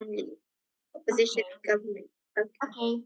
only. Opposition Okay. government. Okay. Okay.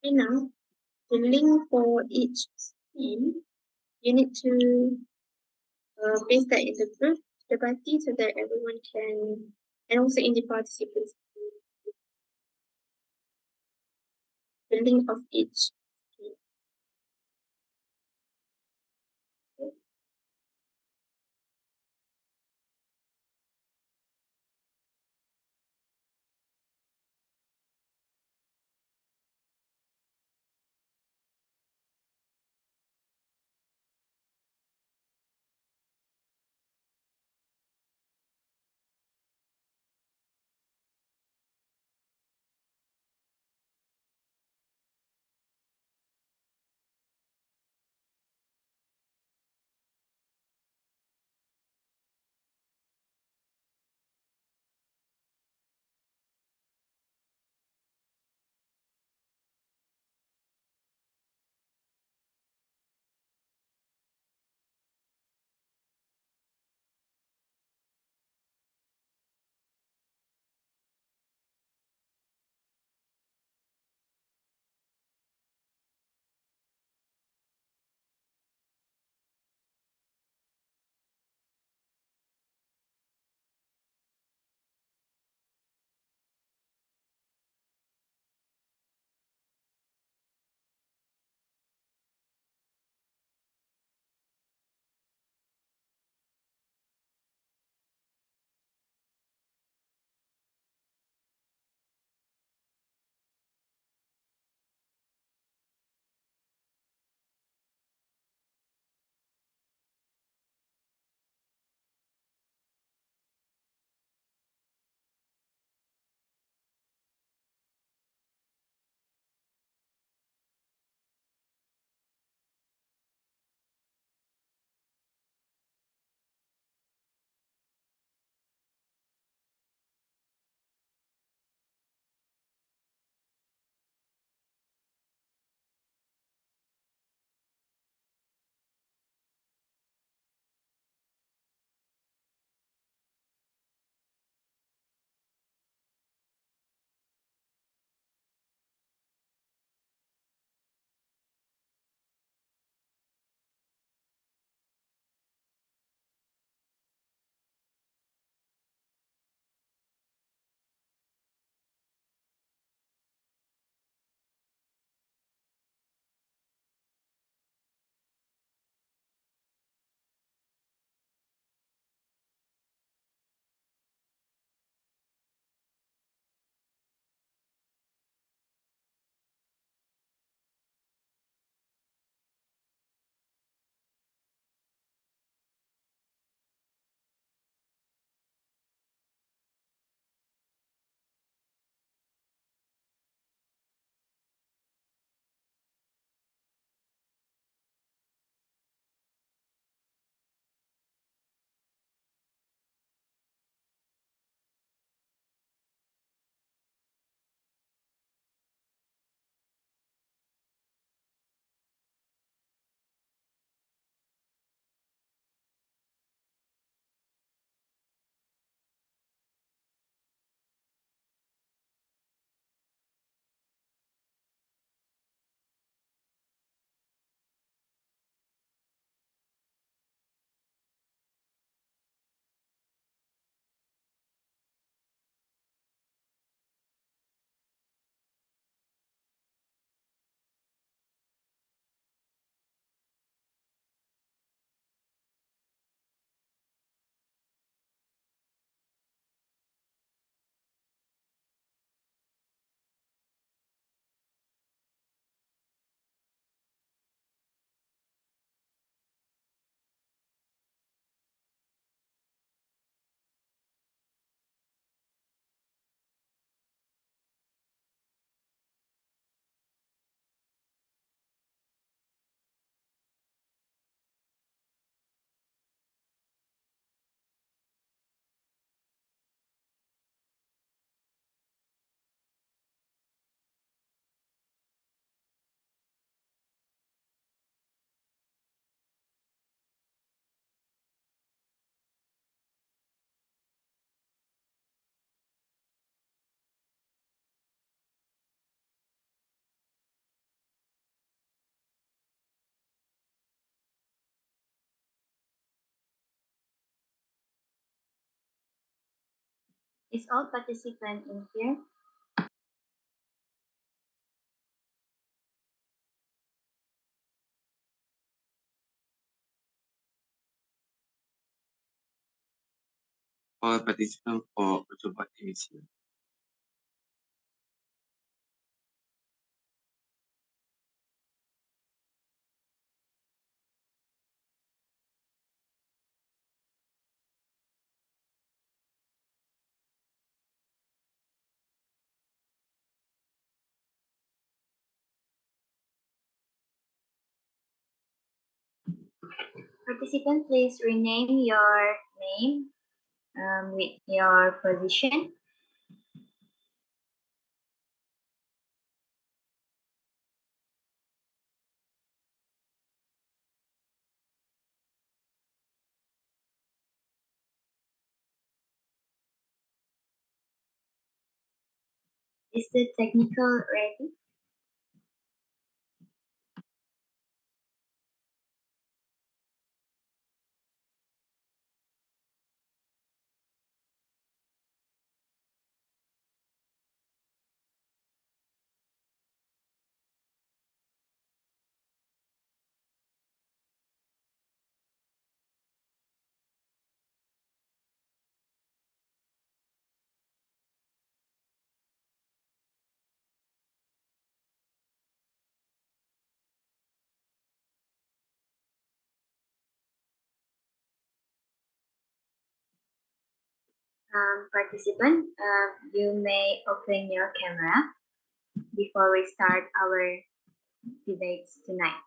Okay, now the link for each scheme, you need to paste that in the group, the party, so that everyone can, and also in the participants, the link of each scheme. Is all participants in here? All participants for percobaan is here. Participant, please rename your name with your position. Is the technical ready? Participant, you may open your camera before we start our debates tonight.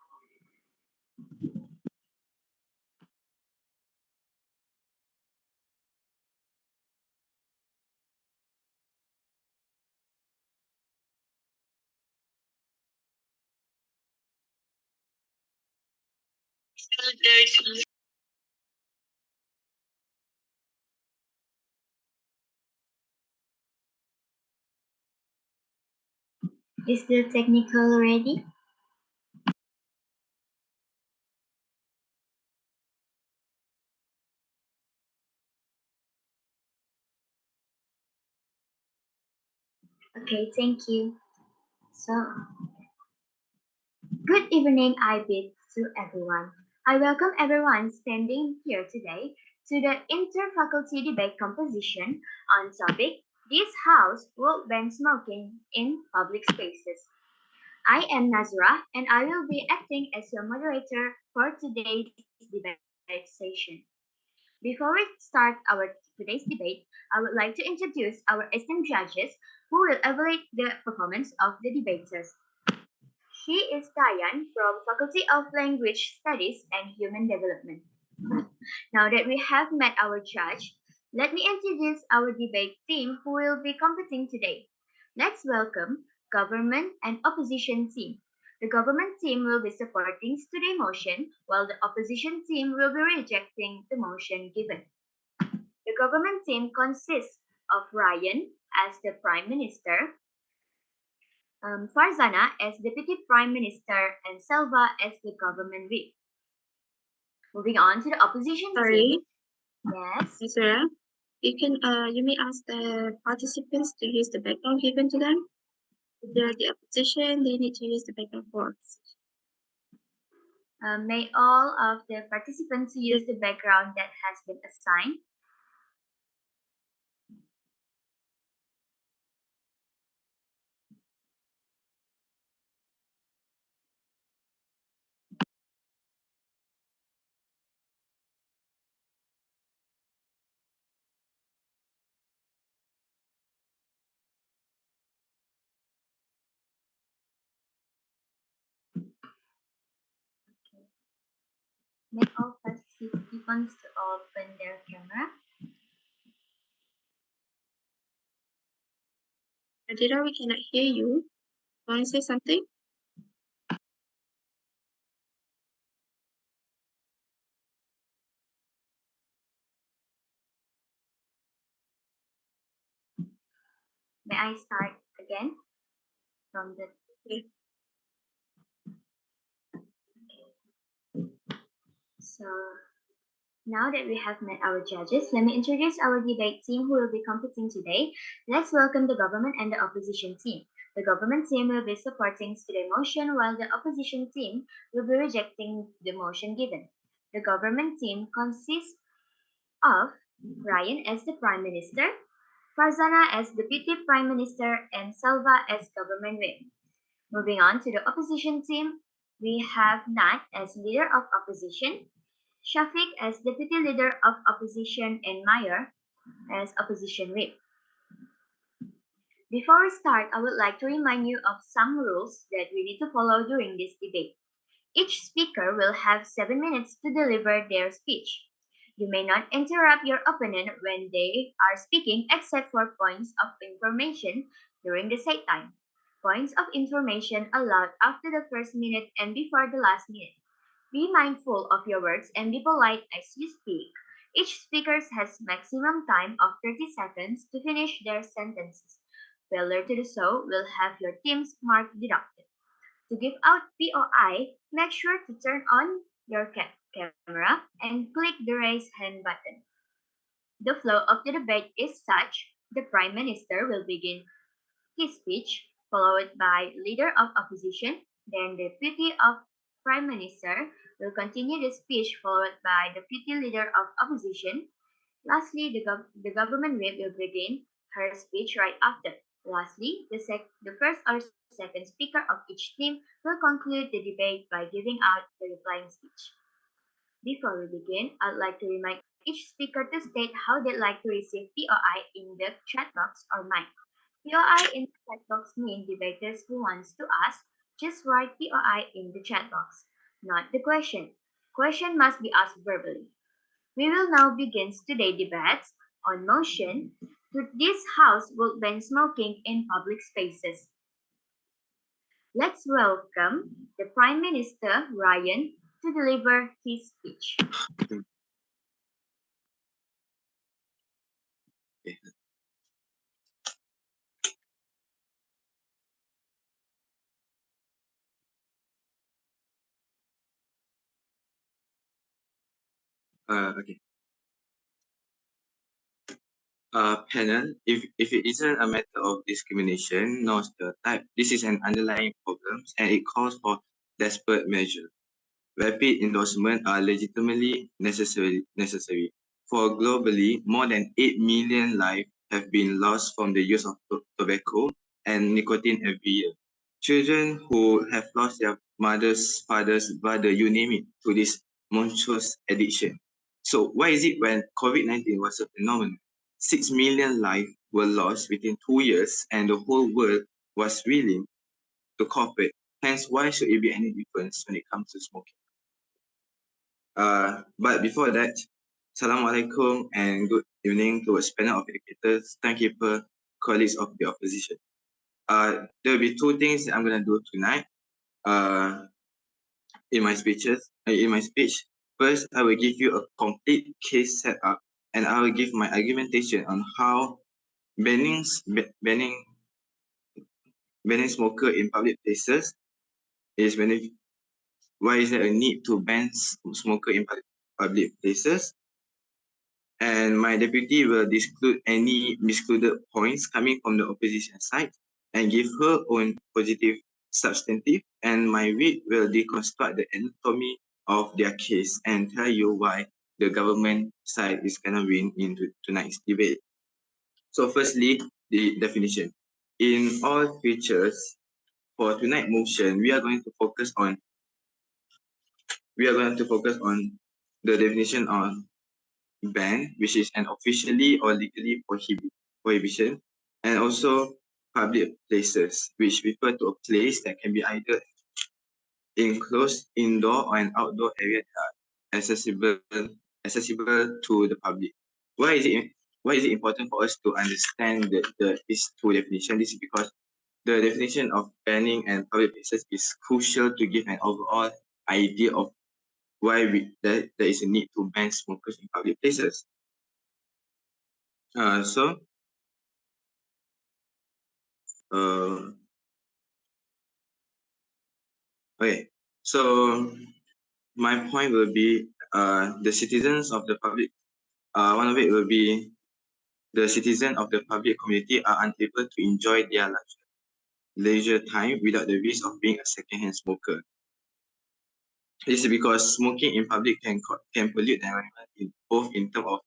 Is the technical ready? Okay, thank you. So, good evening, I bid to everyone. I welcome everyone standing here today to the inter-faculty debate composition on topic This House Will Ban Smoking in Public Spaces. I am Nazra and I will be acting as your moderator for today's debate session. Before we start our today's debate, I would like to introduce our esteemed judges who will evaluate the performance of the debaters. She is Diane from Faculty of Language Studies and Human Development. Now that we have met our judge, let me introduce our debate team who will be competing today. Let's welcome government and opposition team. The government team will be supporting today's motion, while the opposition team will be rejecting the motion given. The government team consists of Ryan as the Prime Minister, Farzana as Deputy Prime Minister, and Selva as the government whip. Moving on to the opposition Sorry, team. Yes. Sarah, you may ask the participants to use the background given to them. If they're the opposition, they need to use the background first. May all of the participants use the background that has been assigned. May all participants to open their camera. Adira, we cannot hear you. Want to say something? May I start again from the Okay. so Now that we have met our judges, let me introduce our debate team who will be competing today. Let's welcome the government and the opposition team. The government team will be supporting the motion while the opposition team will be rejecting the motion given. The government team consists of Ryan as the Prime Minister, Farzana as Deputy Prime Minister, and Salva as Government Whip. Moving on to the opposition team, we have Nat as Leader of Opposition, Shafiq as Deputy Leader of Opposition, and Mayer as Opposition Whip. Before we start, I would like to remind you of some rules that we need to follow during this debate. Each speaker will have 7 minutes to deliver their speech. You may not interrupt your opponent when they are speaking except for points of information during the set time. Points of information allowed after the first minute and before the last minute. Be mindful of your words and be polite as you speak. Each speaker has maximum time of 30 seconds to finish their sentences. Failure to do so will have your team's mark deducted. To give out POI, make sure to turn on your camera and click the raise hand button. The flow of the debate is such the Prime Minister will begin his speech, followed by Leader of Opposition, then the Deputy of Prime Minister will continue the speech, followed by the Deputy Leader of Opposition. Lastly, the government whip will begin her speech right after. Lastly, the first or second speaker of each team will conclude the debate by giving out the replying speech. Before we begin, I'd like to remind each speaker to state how they'd like to receive POI in the chat box or mic. POI in the chat box means debaters who wants to ask, just write POI in the chat box, not the question. Question must be asked verbally. We will now begin today's debates on motion to this House will ban smoking in public spaces. Let's welcome the Prime Minister, Ryan, to deliver his speech. Okay. Panel, if it isn't a matter of discrimination nor stereotype, this is an underlying problem and it calls for desperate measures. Rapid endorsement are legitimately necessary. For globally, more than 8 million lives have been lost from the use of tobacco and nicotine every year. Children who have lost their mothers, fathers, brother, you name it, to this monstrous addiction. So why is it when COVID-19 was a phenomenon, 6 million lives were lost within 2 years and the whole world was willing to cooperate? Hence, why should it be any difference when it comes to smoking? But before that, Assalamualaikum and good evening to a panel of educators, timekeeper, colleagues of the opposition. There will be two things that I'm going to do tonight in my speech. First, I will give you a complete case setup and I will give my argumentation on how banning smoker in public places is beneficial. Why is there a need to ban smoker in public places? And my deputy will disclude any miscluded points coming from the opposition side and give her own positive substantive, and my whip will deconstruct the anatomy of their case and tell you why the government side is gonna win in tonight's debate. So firstly, the definition. In all features for tonight's motion, we are going to focus on the definition on ban, which is an officially or legally prohibition, and also public places, which refer to a place that can be either enclosed indoor or an outdoor area that are accessible to the public. Why is it important for us to understand these two definitions? This is because the definition of banning and public places is crucial to give an overall idea of why there is a need to ban smokers in public places. Okay, so my point will be the citizens of the public, one of it will be the citizens of the public community are unable to enjoy their leisure time without the risk of being a second-hand smoker. This is because smoking in public can pollute the environment both in terms of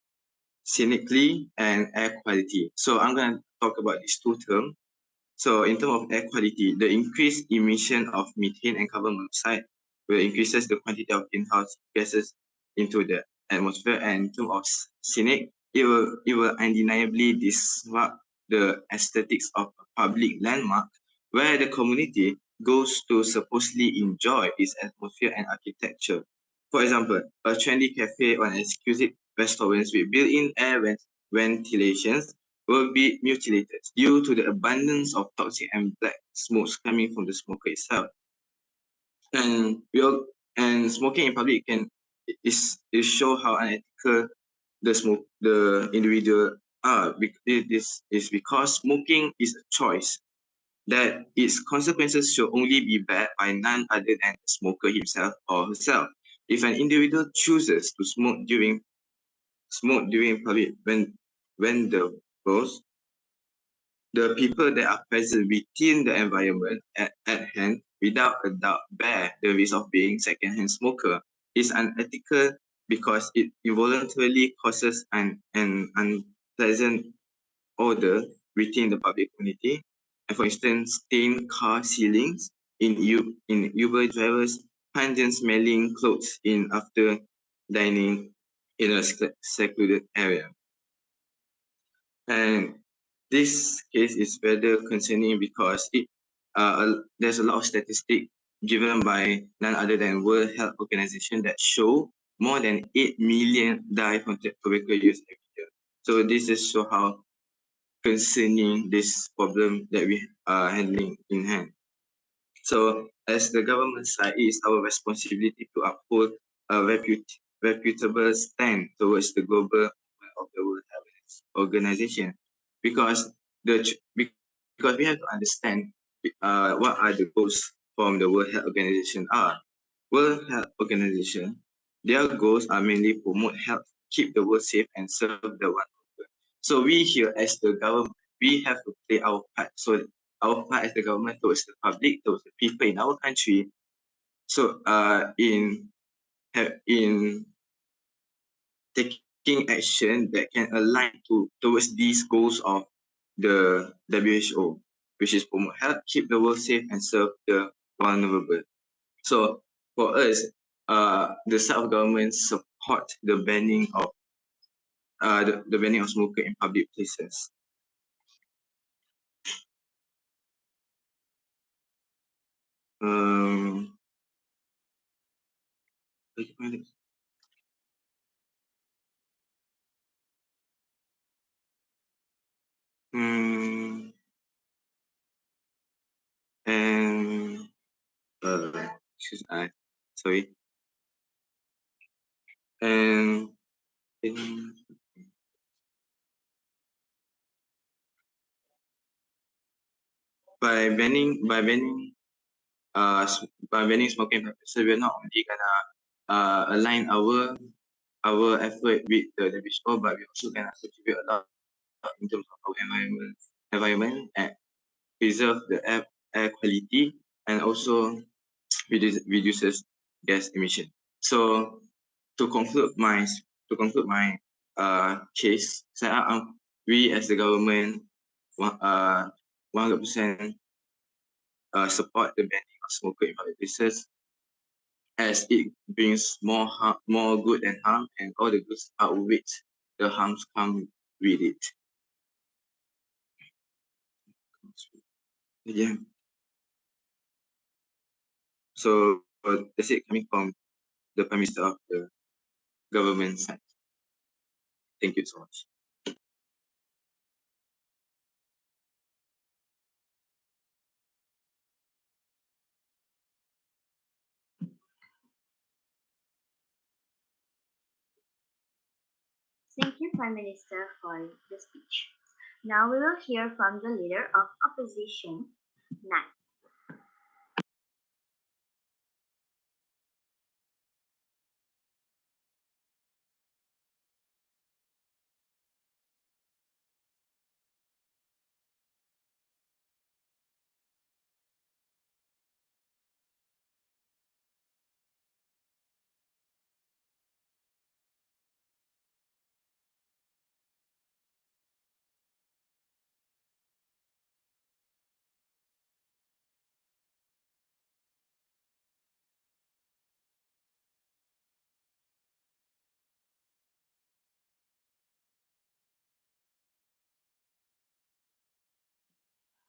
scenically and air quality. So I'm going to talk about these two terms. So in terms of air quality, the increased emission of methane and carbon monoxide will increases the quantity of greenhouse gases into the atmosphere. And in terms of scenic, it will undeniably disrupt the aesthetics of a public landmark where the community goes to supposedly enjoy its atmosphere and architecture. For example, a trendy cafe or an exquisite restaurant with built-in air ventilations will be mutilated due to the abundance of toxic and black smokes coming from the smoker itself. And smoking in public is show how unethical the individual are. This is because smoking is a choice that its consequences should only be borne by none other than the smoker himself or herself. If an individual chooses to smoke during public when the people that are present within the environment at hand without a doubt bear the risk of being second-hand smoker is unethical because it involuntarily causes an unpleasant odor within the public community. And for instance, stained car ceilings in Uber drivers, pungent smelling clothes in after dining in a secluded area. And this case is rather concerning because there's a lot of statistics given by none other than World Health Organization that show more than 8 million die from tobacco use every year. So this is show how concerning this problem that we are handling in hand. So as the government side, it is our responsibility to uphold a reputable stand towards the global of the World Health Organization, because because we have to understand what are the goals from the World Health Organization are. World Health Organization, their goals are mainly promote health, keep the world safe, and serve the one. So we here as the government, we have to play our part. So our part as the government towards the public, towards the people in our country. So in taking action that can align towards these goals of the WHO, which is promote health, keep the world safe, and serve the vulnerable. So for us, the South government support the banning of the banning of smoking in public places. Um, and sorry, and by banning smoking practices, we're not only gonna align our effort with the WHO, but we also gonna contribute a lot in terms of our environment and preserve the air quality, and also reduces gas emission. So to conclude my case, we as the government 100% support the banning of smoking in public places, as it brings more good than harm, and all the goods outweighs the harms come with it. Yeah. So that's it coming from the Prime Minister of the government side. Thank you so much. Thank you, Prime Minister, for the speech. Now we will hear from the leader of opposition, Nat.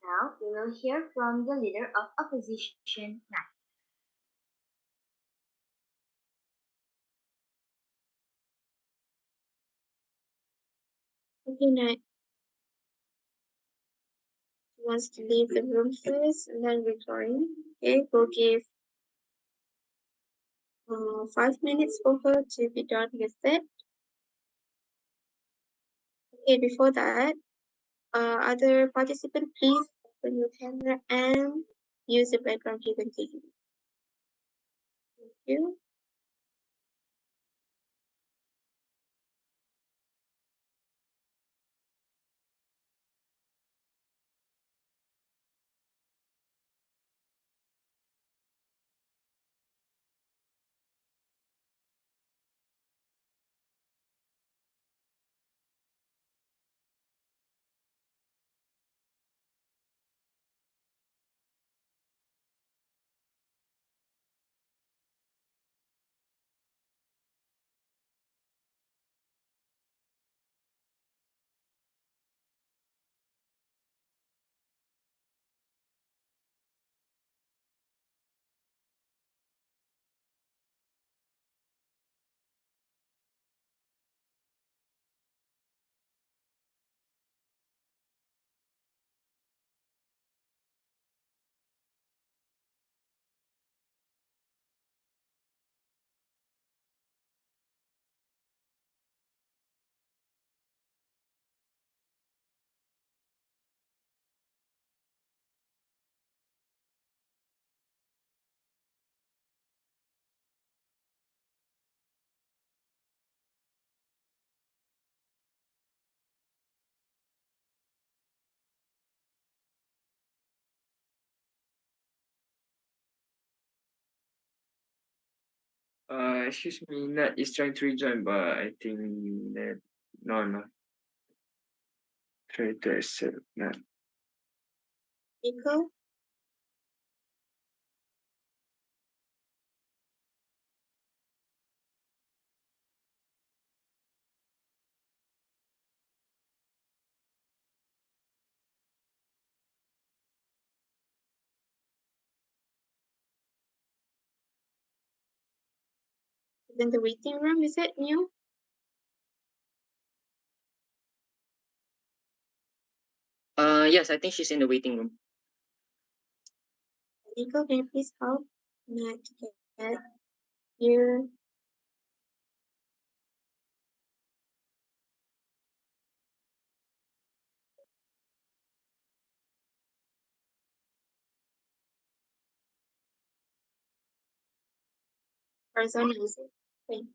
Now we will hear from the leader of opposition, Nat. Okay, Nat wants to leave the room first and then rejoin. Okay, we'll give 5 minutes for her to be done with it. Okay, before that, other participant, please open your camera and use the background given to you. Thank you. Excuse me, Nat is trying to rejoin, but I think that no. Try to accept Nat. Nico, in the waiting room, is it new? Yes, I think she's in the waiting room. Nico, can you please help Nat to get here? Arizona, is it? Wait.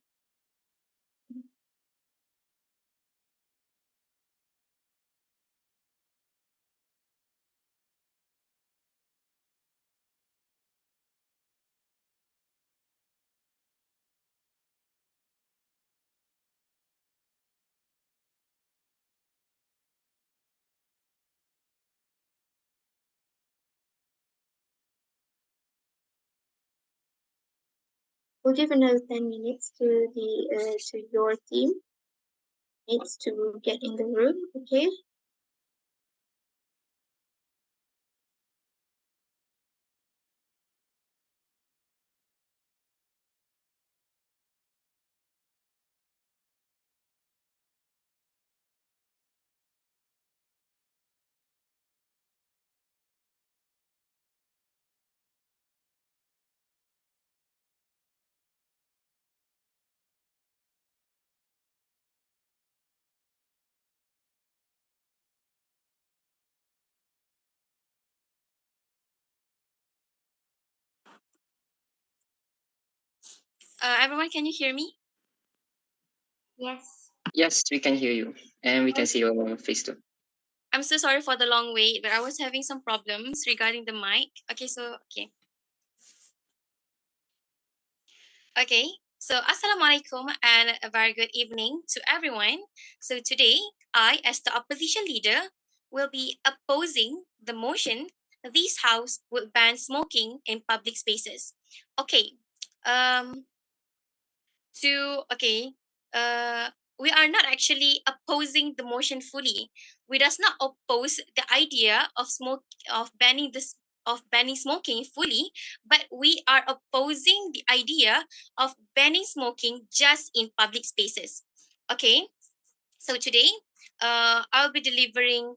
We'll give another 10 minutes to your team mates to get in the room, okay? Everyone, can you hear me? Yes. Yes, we can hear you, and we can see your face too. I'm so sorry for the long wait, but I was having some problems regarding the mic. Okay, so Assalamualaikum and a very good evening to everyone. So today, I, as the opposition leader, will be opposing the motion that this house will ban smoking in public spaces. Okay, um, to okay, uh, we are not actually opposing the motion fully. we does not oppose the idea of banning smoking fully, but we are opposing the idea of banning smoking just in public spaces. Okay, so today I'll be delivering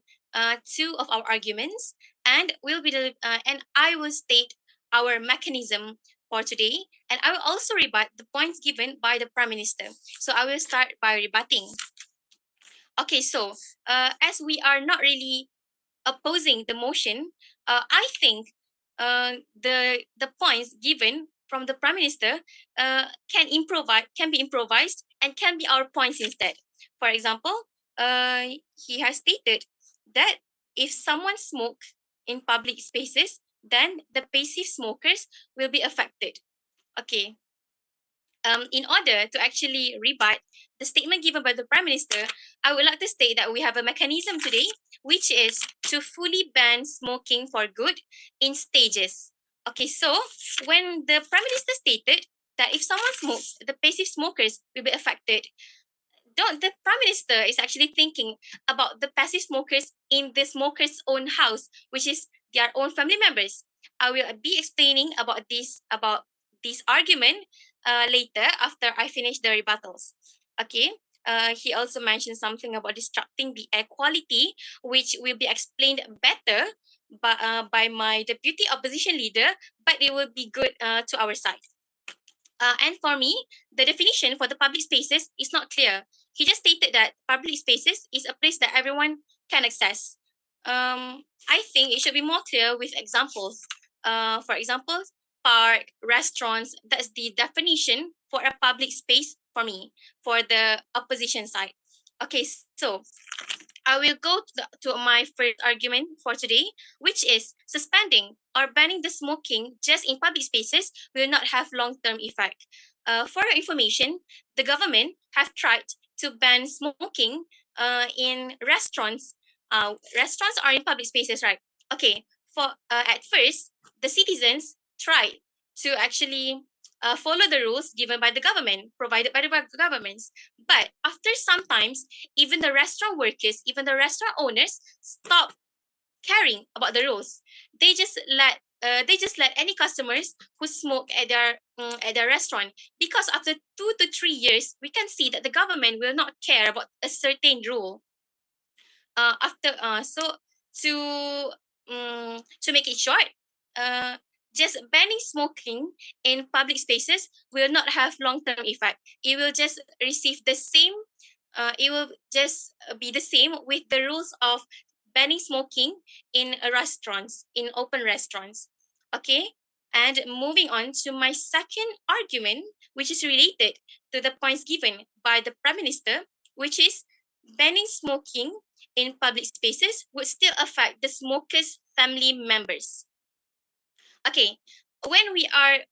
two of our arguments, and I will state our mechanism for today, and I will also rebut the points given by the Prime Minister. So I will start by rebutting. Okay, so as we are not really opposing the motion, I think the points given from the Prime Minister can be improvised and can be our points instead. For example, he has stated that if someone smoke in public spaces, then the passive smokers will be affected. Okay. In order to actually rebut the statement given by the Prime Minister, I would like to state that we have a mechanism today, which is to fully ban smoking for good in stages. Okay, so when the Prime Minister stated that if someone smokes, the passive smokers will be affected, the Prime Minister is actually thinking about the passive smokers in the smoker's own house, which is their own family members. I will be explaining about this argument later after I finish the rebuttals. Okay. He also mentioned something about disrupting the air quality, which will be explained better by my deputy opposition leader, but it will be good to our side. And for me, the definition for the public spaces is not clear. He just stated that public spaces is a place that everyone can access. I think it should be more clear with examples. For example, park, restaurants, that's the definition for a public space for me, for the opposition side. Okay, so I will go to my first argument for today, which is suspending or banning the smoking just in public spaces will not have long-term effect. For your information, the government have tried to ban smoking in restaurants. Restaurants are in public spaces, right? Okay. For at first, the citizens tried to actually follow the rules given by the government, provided by the governments. But after some times, even the restaurant workers, even the restaurant owners stop caring about the rules. They just let any customers who smoke at their restaurant, because after 2 to 3 years, we can see that the government will not care about a certain rule. To make it short, just banning smoking in public spaces will not have long-term effect. It will just receive the same. It will just be the same with the rules of banning smoking in restaurants, in open restaurants. Okay, and moving on to my second argument, which is related to the points given by the Prime Minister, which is banning smoking in public spaces would still affect the smokers' family members. Okay, when we are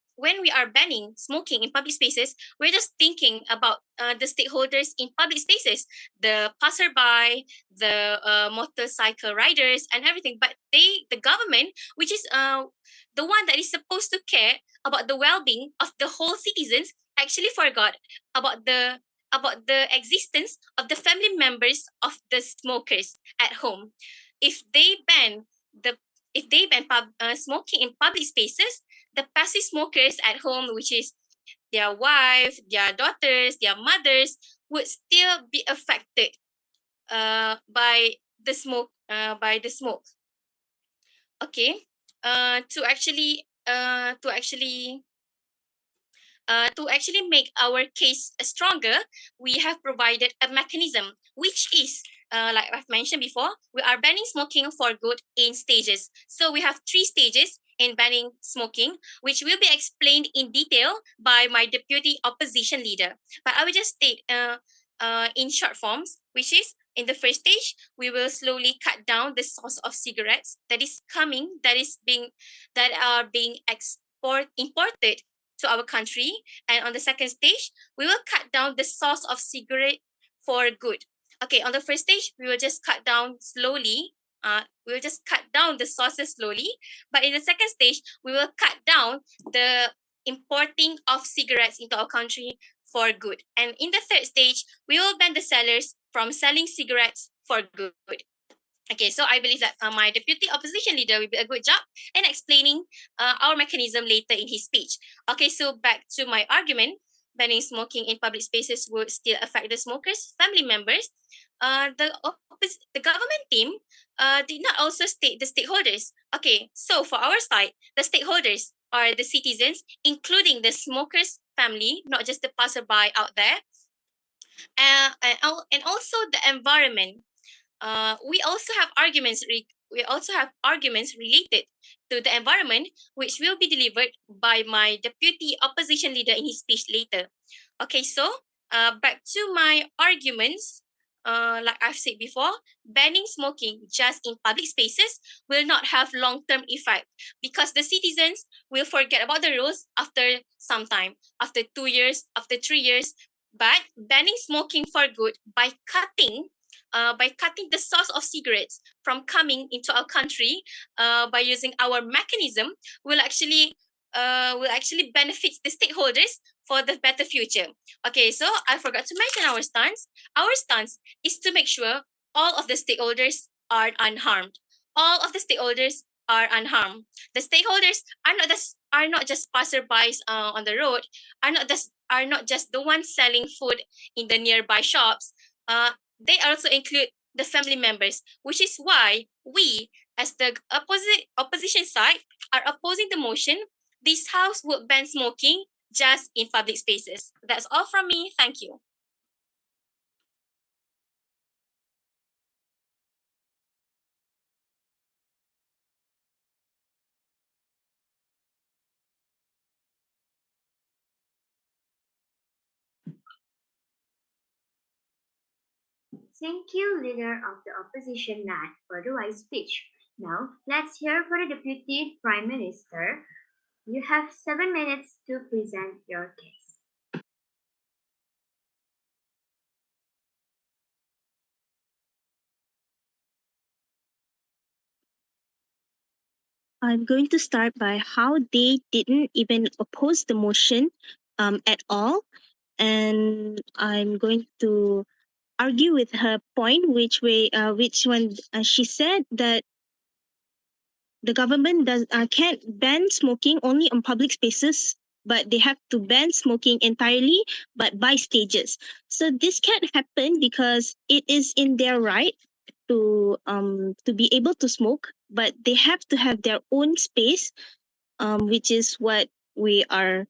banning smoking in public spaces, we're just thinking about the stakeholders in public spaces, the passerby, the motorcycle riders, and everything. But the government, which is the one that is supposed to care about the well-being of the whole citizens, actually forgot about the existence of the family members of the smokers at home. If they ban smoking in public spaces, the passive smokers at home, which is their wife, their daughters, their mothers, would still be affected by the smoke. Okay, to actually make our case stronger, we have provided a mechanism, which is, like I've mentioned before, we are banning smoking for good in stages. So we have 3 stages in banning smoking, which will be explained in detail by my deputy opposition leader. But I will just state in short forms, which is, in the first stage, we will slowly cut down the source of cigarettes that are being imported to our country. And on the second stage, we will cut down the source of cigarette for good. Okay, on the first stage, we will just cut down slowly. We will just cut down the sources slowly. But in the second stage, we will cut down the importing of cigarettes into our country for good. And in the third stage, we will ban the sellers from selling cigarettes for good. Okay, so I believe that my deputy opposition leader will be a good job in explaining our mechanism later in his speech. Okay, so back to my argument, banning smoking in public spaces would still affect the smokers' family members. The government team did not also state the stakeholders. Okay, so for our side, the stakeholders are the citizens, including the smokers' family, not just the passerby out there, and also the environment. We also have arguments related to the environment, which will be delivered by my deputy opposition leader in his speech later. Okay, so back to my arguments. Like I've said before, banning smoking just in public spaces will not have long-term effect because the citizens will forget about the rules after some time, after 2 years, after 3 years. But banning smoking for good by cutting the source of cigarettes from coming into our country by using our mechanism will actually benefit the stakeholders for the better future. Okay, so I forgot to mention our stance. Our stance is to make sure all of the stakeholders are unharmed. All of the stakeholders are unharmed. The stakeholders are not just passerbys on the road, are not just the ones selling food in the nearby shops. They also include the family members, which is why we, as the opposition side, are opposing the motion. This house would ban smoking just in public spaces. That's all from me. Thank you. Thank you, Leader of the Opposition Nat, for the wise speech. Now, let's hear for the Deputy Prime Minister. You have 7 minutes to present your case. I'm going to start by how they didn't even oppose the motion at all. And I'm going to argue with her point, which one she said that the government can't ban smoking only on public spaces, but they have to ban smoking entirely, but by stages. So this can't happen because it is in their right to be able to smoke, but they have to have their own space, which is what we are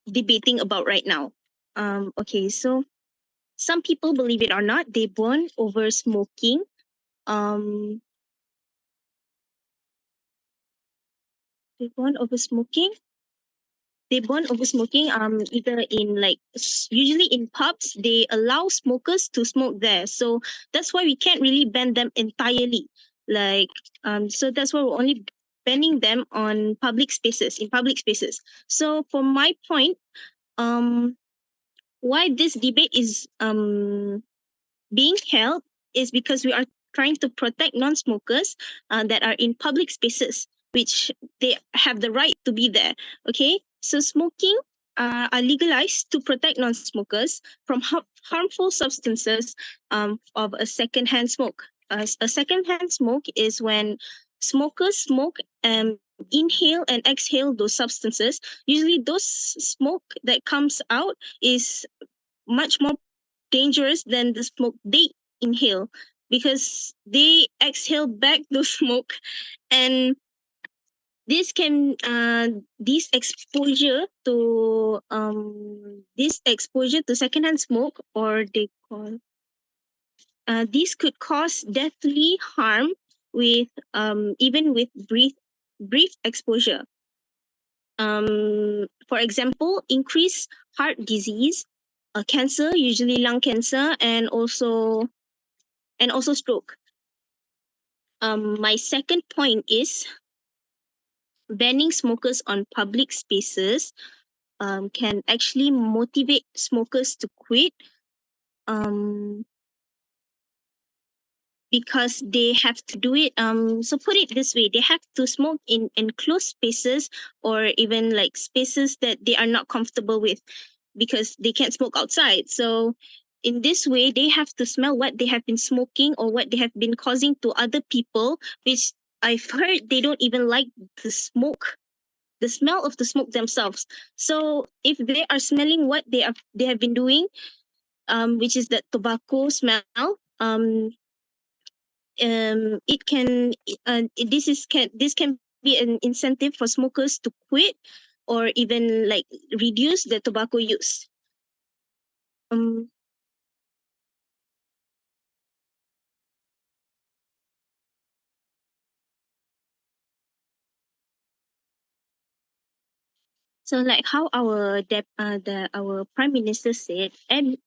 debating about right now. Okay, so some people, believe it or not, they bond over smoking. They bond over smoking. Either in usually in pubs they allow smokers to smoke there, so that's why we can't really ban them entirely. So that's why we're only banning them on public spaces. So for my point, why this debate is being held is because we are trying to protect non-smokers that are in public spaces, which they have the right to be there. Okay, so smoking are legalized to protect non-smokers from harmful substances of a secondhand smoke. A secondhand smoke is when smokers smoke and inhale and exhale those substances. Usually those smoke that comes out is much more dangerous than the smoke they inhale, because they exhale back the smoke, and this exposure to secondhand smoke, or they call this could cause deathly harm with even with brief exposure. For example, increased heart disease, cancer, usually lung cancer, and also stroke. My second point is banning smokers on public spaces can actually motivate smokers to quit, because they have to do it. So put it this way, they have to smoke in enclosed spaces, or even like spaces that they are not comfortable with, because they can't smoke outside. So in this way, they have to smell what they have been smoking or what they have been causing to other people, which I've heard they don't even like the smoke, the smell of the smoke themselves. So if they are smelling what they have been doing, which is that tobacco smell, it can this can be an incentive for smokers to quit or even like reduce the tobacco use. So like how our our prime minister said, 8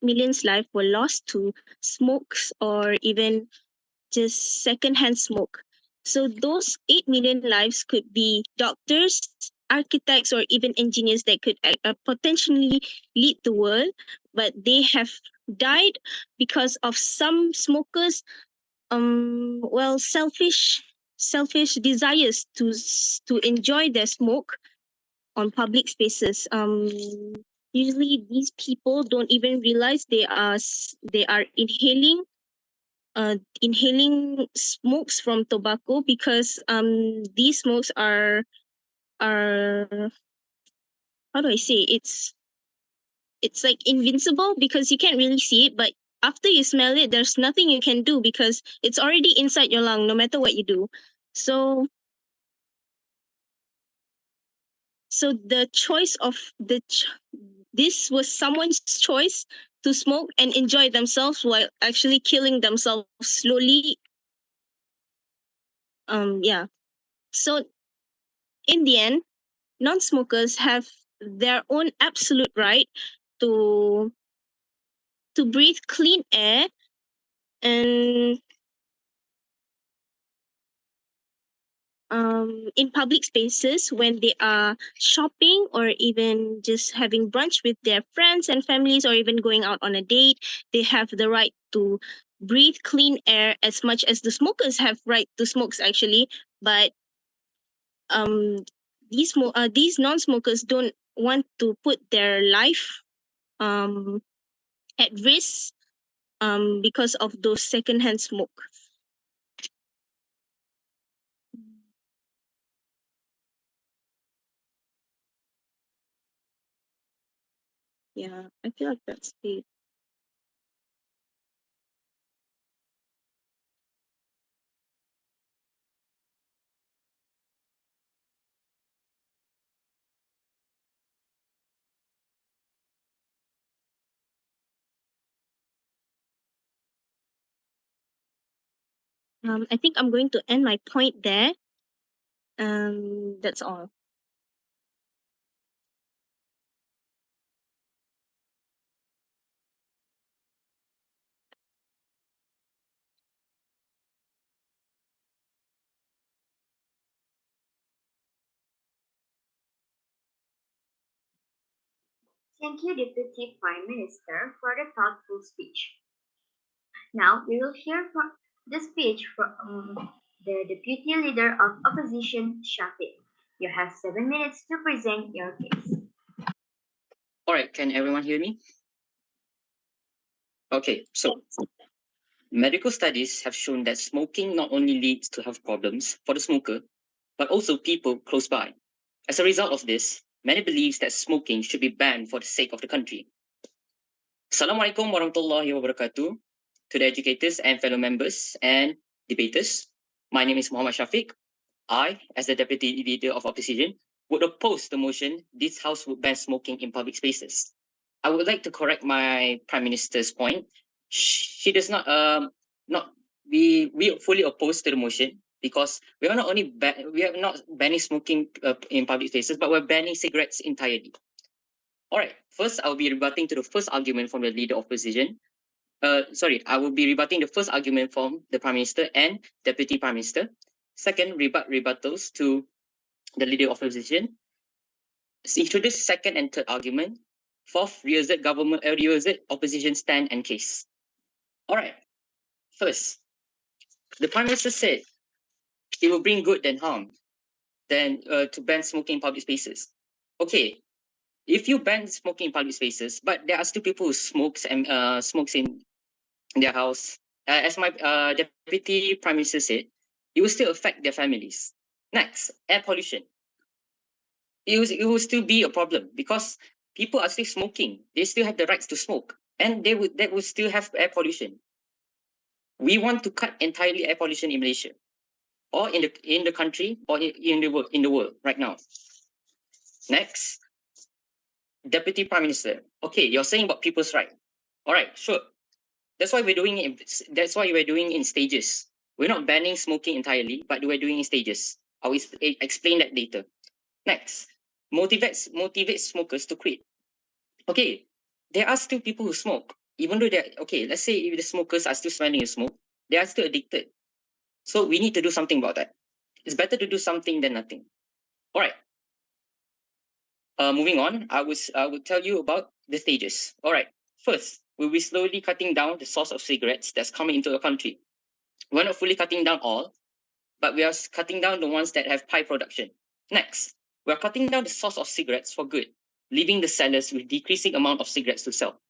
million lives were lost to smokes or even just secondhand smoke. So those 8 million lives could be doctors, architects, or even engineers that could potentially lead the world, but they have died because of some smokers, selfish desires to enjoy their smoke on public spaces. Usually these people don't even realize they are inhaling smokes from tobacco because these smokes are how do I say, it's like invincible because you can't really see it, but after you smell it, there's nothing you can do because it's already inside your lung no matter what you do. So the choice of this was someone's choice to smoke and enjoy themselves while actually killing themselves slowly. Yeah. So in the end, non-smokers have their own absolute right to breathe clean air and in public spaces when they are shopping or even just having brunch with their friends and families or even going out on a date. They have the right to breathe clean air as much as the smokers have right to smokes actually. But these non-smokers don't want to put their life at risk because of those secondhand smoke. Yeah, I feel like that's it. I think I'm going to end my point there. That's all. Thank you, Deputy Prime Minister, for the thoughtful speech. Now we will hear from the speech from the Deputy Leader of Opposition, Shafiq. You have 7 minutes to present your case. All right, can everyone hear me? Okay, so medical studies have shown that smoking not only leads to health problems for the smoker, but also people close by. As a result of this, many believe that smoking should be banned for the sake of the country. Assalamualaikum warahmatullahi wabarakatuh to the educators and fellow members and debaters. My name is Muhammad Shafiq. I, as the Deputy Leader of Opposition, would oppose the motion this House would ban smoking in public spaces. I would like to correct my Prime Minister's point. She does not we fully oppose to the motion because we are not only we are not banning smoking in public spaces, but we're banning cigarettes entirely. All right. First, I'll be rebutting to the first argument from the Leader of Opposition. I will be rebutting the first argument from the Prime Minister and Deputy Prime Minister. Second, rebuttals to the Leader of Opposition. Introduce second and third argument. Fourth, reassert opposition stand and case. All right. First, the Prime Minister said it will bring good than harm, to ban smoking in public spaces. Okay, if you ban smoking in public spaces, but there are still people who smokes and smokes in their house, as my deputy prime minister said, it will still affect their families. Next, air pollution. It will still be a problem because people are still smoking. They still have the rights to smoke, and that would still have air pollution. We want to cut entirely air pollution in Malaysia, or in the country, or in the world right now. Next, Deputy Prime Minister. Okay, you're saying about people's right. All right, sure. That's why we're doing it. That's why we're doing it in stages. We're not banning smoking entirely, but we're doing it in stages. I will explain that later. Next, motivate smokers to quit. Okay, there are still people who smoke, even though they're okay. Let's say if the smokers are still smelling the smoke, they are still addicted. So we need to do something about that. It's better to do something than nothing. All right. Moving on, I would tell you about the stages. All right. First, we'll be slowly cutting down the source of cigarettes that's coming into the country. We're not fully cutting down all, but we are cutting down the ones that have high production. Next, we are cutting down the source of cigarettes for good, leaving the sellers with decreasing amount of cigarettes to sell.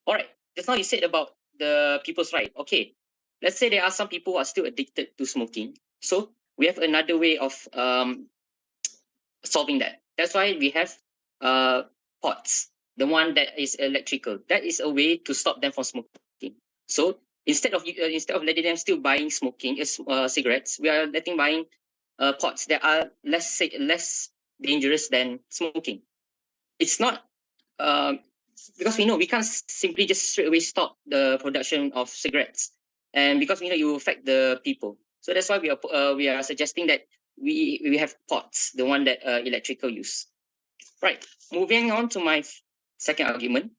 All right. Just now you said about the people's right. Okay. Let's say there are some people who are still addicted to smoking. So we have another way of solving that. That's why we have pots, the one that is electrical. That is a way to stop them from smoking. So instead of letting them still buying smoking cigarettes, we are letting buying pots that are less dangerous than smoking. It's not because we know we can't simply just straight away stop the production of cigarettes, and because we know it will affect the people. So that's why we are suggesting that we have pots, the one that electrical use. Right. Moving on to my second argument,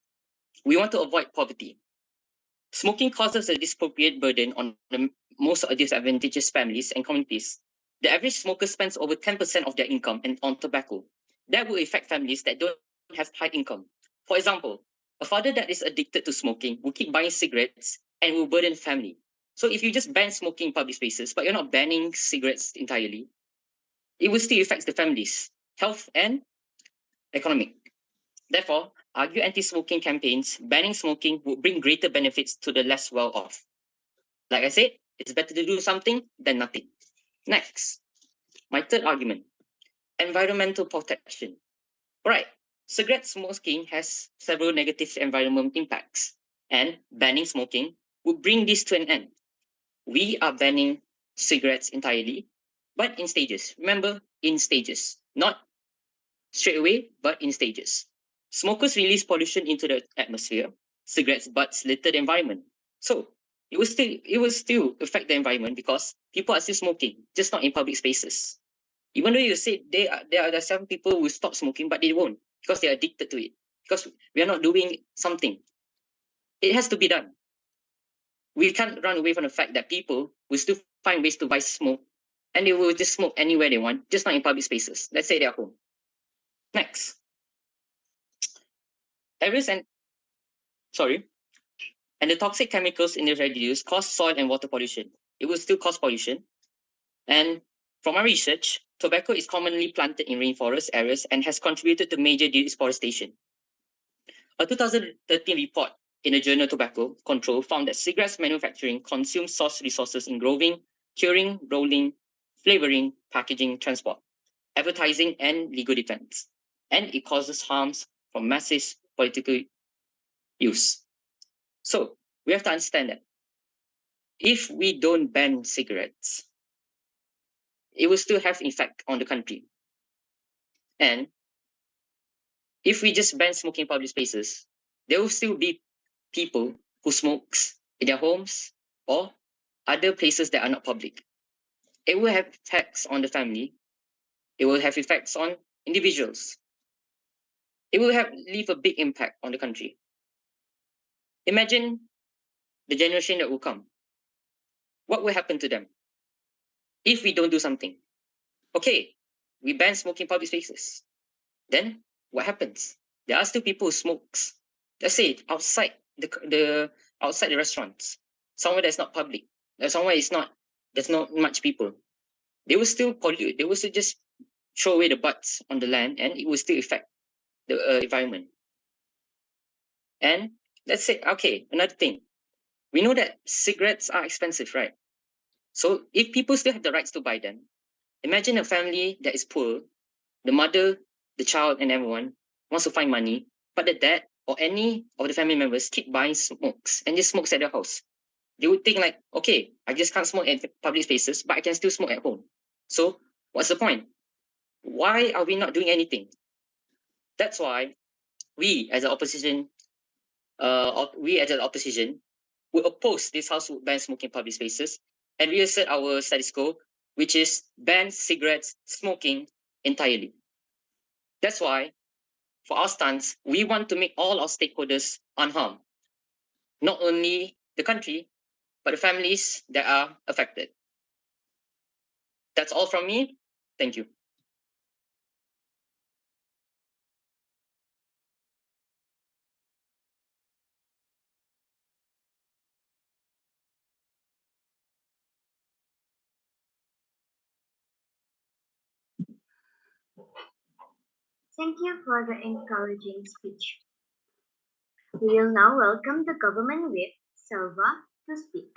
we want to avoid poverty. Smoking causes a disproportionate burden on the most disadvantaged families and communities. The average smoker spends over 10% of their income on tobacco. That will affect families that don't have high income. For example, a father that is addicted to smoking will keep buying cigarettes and will burden the family. So if you just ban smoking in public spaces, but you're not banning cigarettes entirely, it will still affect the families, health and economic. Therefore, argue anti-smoking campaigns banning smoking would bring greater benefits to the less well-off. Like I said, it's better to do something than nothing. Next, my third argument, environmental protection. All right, cigarette smoking has several negative environmental impacts, and banning smoking would bring this to an end. We are banning cigarettes entirely, but in stages. Remember, in stages, not straight away, but in stages. Smokers release pollution into the atmosphere. Cigarettes butts litter the environment. So it will still affect the environment because people are still smoking, just not in public spaces. Even though you say there are some people who stop smoking, but they won't because they're addicted to it. Because we are not doing something. It has to be done. We can't run away from the fact that people will still find ways to buy smoke, and they will just smoke anywhere they want, just not in public spaces. Let's say they're home. Next. Areas and the toxic chemicals in the residues cause soil and water pollution. It will still cause pollution. And from our research, tobacco is commonly planted in rainforest areas and has contributed to major deforestation. A 2013 report in the journal Tobacco Control found that cigarettes manufacturing consumes source resources in growing, curing, rolling, flavoring, packaging, transport, advertising, and legal defense. And it causes harms from massive political use. So we have to understand that if we don't ban cigarettes, it will still have effect on the country. And if we just ban smoking in public spaces, there will still be people who smokes in their homes or other places that are not public. It will have effects on the family. It will have effects on individuals. It will leave a big impact on the country. Imagine the generation that will come. What will happen to them if we don't do something? Okay, we ban smoking in public spaces. Then what happens? There are still people who smokes. Let's say outside the restaurants, somewhere that's not public, somewhere there's not much people. They will still pollute. They will still just throw away the butts on the land, and it will still affect the environment. And let's say, okay, another thing. We know that cigarettes are expensive, right? So if people still have the rights to buy them, imagine a family that is poor, the mother, the child, and everyone wants to find money, but the dad or any of the family members keep buying smokes and just smokes at their house. They would think like, okay, I just can't smoke at public spaces, but I can still smoke at home. So what's the point? Why are we not doing anything? That's why we as an opposition, will oppose this House would ban smoking in public spaces and reassert our status quo, which is ban cigarettes smoking entirely. That's why, for our stance, we want to make all our stakeholders unharmed, not only the country, but the families that are affected. That's all from me. Thank you. Thank you for the encouraging speech. We will now welcome the government whip, Selva, to speak.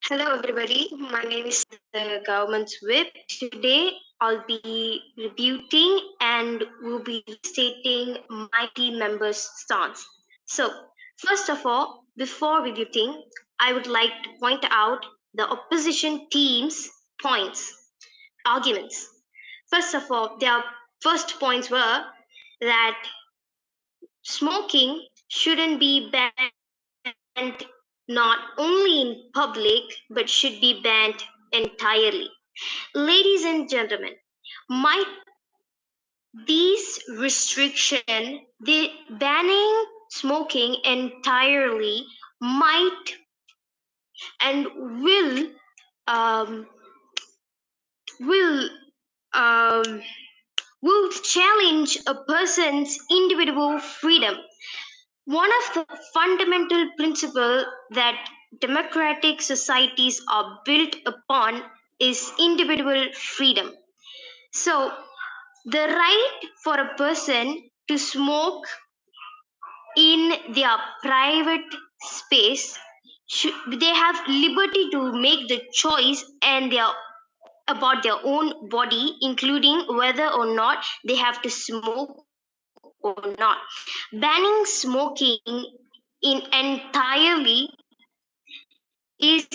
Hello, everybody. My name is the government's whip. Today, I'll be rebuting and will be stating my team members' stance. So, first of all, before rebuting, I would like to point out the opposition team's arguments. First of all, their first points were that smoking shouldn't be banned not only in public but should be banned entirely. Ladies and gentlemen, these restriction, the banning smoking entirely might and will challenge a person's individual freedom. One of the fundamental principles that democratic societies are built upon is individual freedom. So, the right for a person to smoke in their private space, they have liberty to make the choice and about their own body, including whether or not they have to smoke or not. Banning smoking in entirely is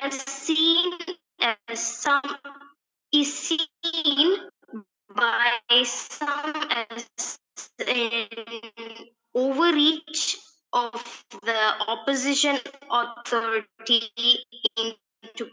seen by some as an overreach of the opposition authority into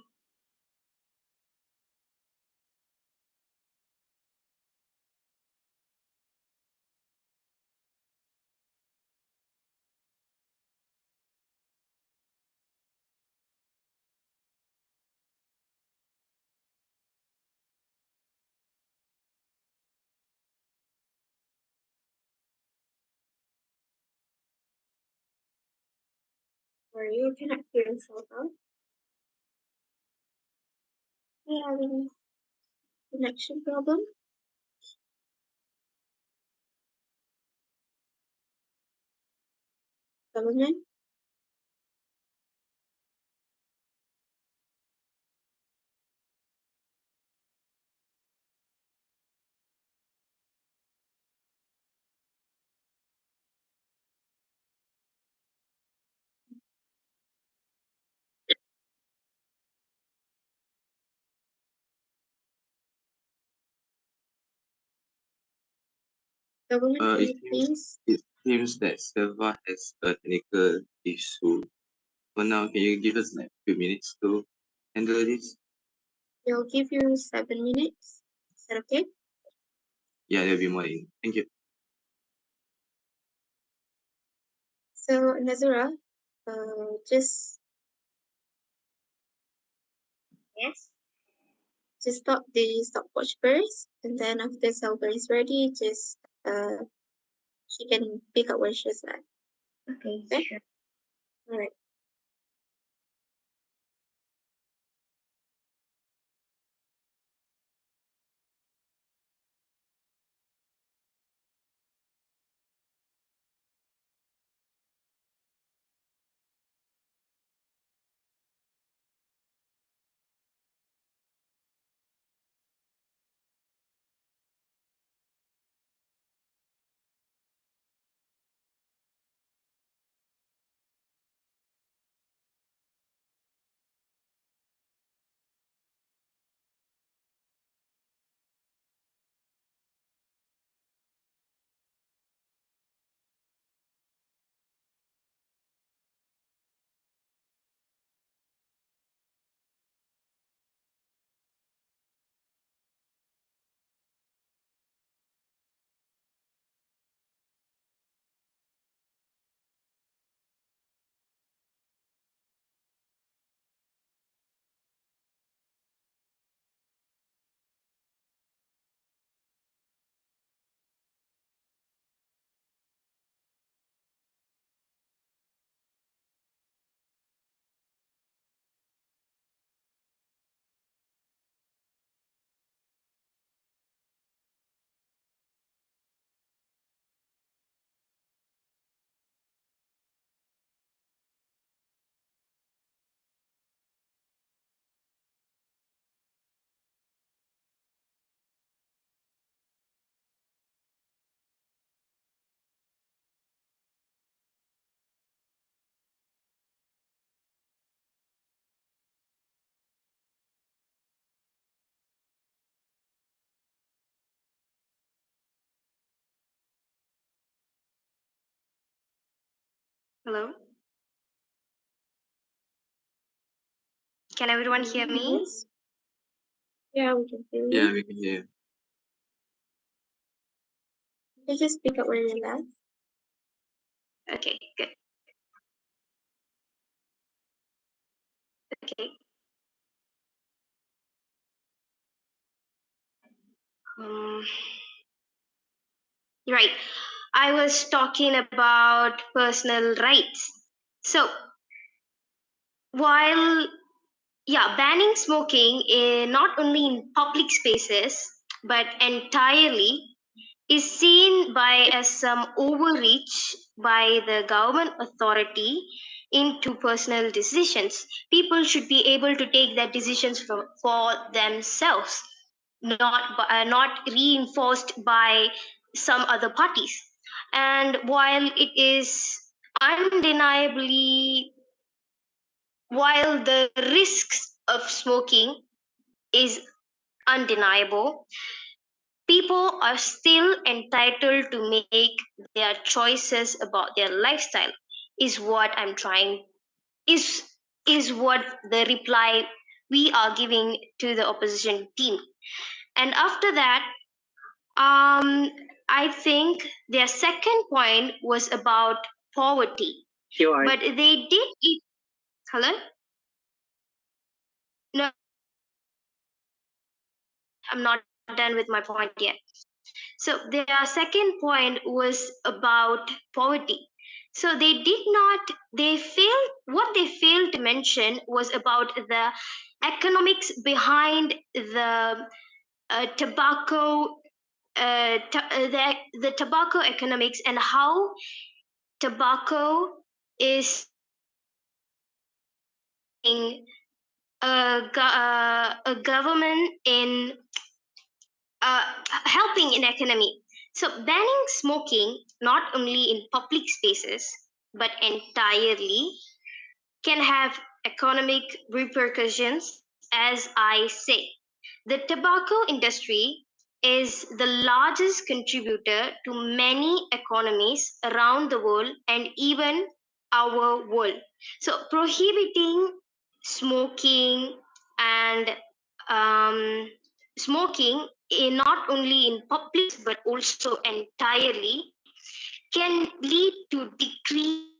Sorry, you cannot hear yourself out. We have a connection problem. Government. Government, can you please? It seems that Selva has a technical issue. For now, can you give us like a few minutes to handle this? They'll give you 7 minutes. Is that okay? Yeah, that'll be more. Thank you. So, Nazura, just Yes. just stop the stopwatch first, and then after Selva is ready, just she can pick up where she's at. Okay, Okay. sure. All right. Hello? Can everyone hear me? Yes. Yeah, we can hear you. Yeah, we can hear. You just pick up where you left. Okay, good. Okay. Right. I was talking about personal rights. So, while banning smoking not only in public spaces but entirely is seen by as some overreach by the government authority into personal decisions. People should be able to take their decisions for themselves, not reinforced by some other parties. And while it is undeniably, while the risks of smoking is undeniable, people are still entitled to make their choices about their lifestyle, is what I'm trying is what the reply we are giving to the opposition team. And after that, I think their second point was about poverty. POI. But they did it. Hello? No, I'm not done with my point yet. So their second point was about poverty. So what they failed to mention was about the economics behind the tobacco, the tobacco economics, and how tobacco is a government in helping in economy. So banning smoking not only in public spaces but entirely can have economic repercussions, as I say. The tobacco industry is the largest contributor to many economies around the world and even our world. So prohibiting smoking and smoking not only in public but also entirely can lead to decrease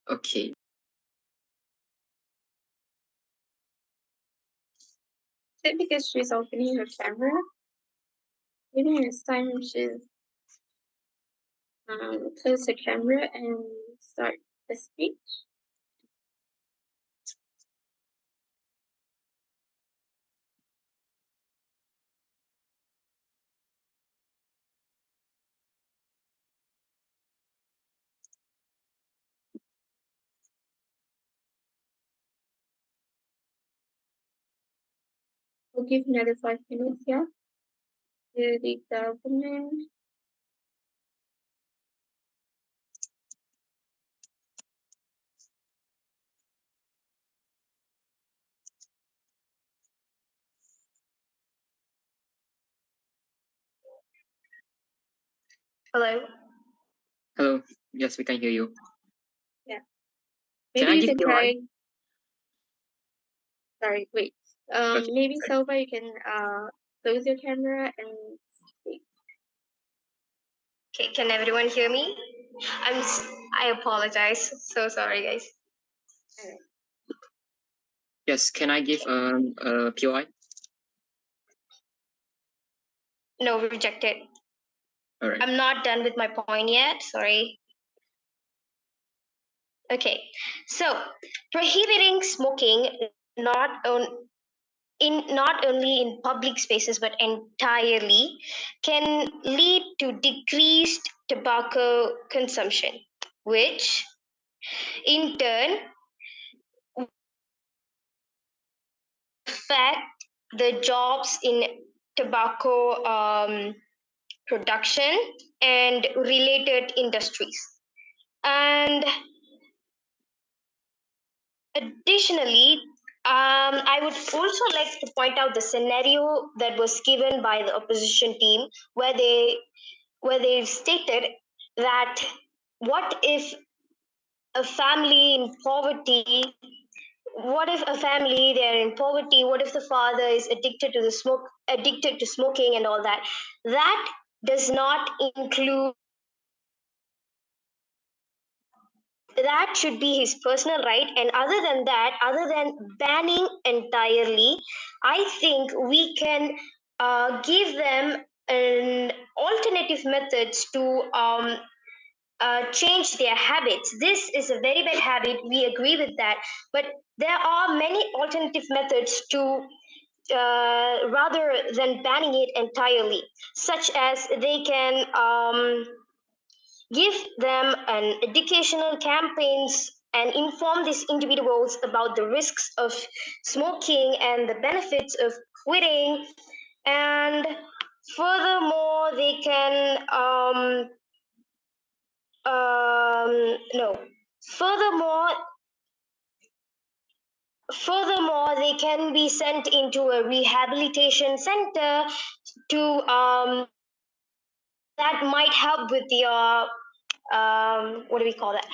Okay. Is it because she's opening her camera? Maybe it's time she's close the camera and start the speech. We'll give another 5 minutes, yeah? To the government. Hello. Hello. Yes, we can hear you. Yeah. Can Maybe I you give can POI? try. Sorry, wait. Okay, Maybe sorry. Selva, you can close your camera and speak. Okay, can everyone hear me? I apologize. So sorry, guys. Yes, can I give POI? No, rejected. All right. I'm not done with my point yet. Sorry. Okay, so prohibiting smoking not only in public spaces but entirely can lead to decreased tobacco consumption, which in turn affect the jobs in tobacco production, and related industries. And additionally, I would also like to point out the scenario that was given by the opposition team, where they stated that what if a family in poverty what if a family they're in poverty, what if the father is addicted to smoking and all that. That does not include, that should be his personal right. And other than that, other than banning entirely, I think we can give them an alternative methods to change their habits. This is a very bad habit, we agree with that, but there are many alternative methods to rather than banning it entirely, such as they can give them an educational campaigns and inform these individuals about the risks of smoking and the benefits of quitting. And furthermore, they can no furthermore Furthermore, they can be sent into a rehabilitation center to that might help with your what do we call that?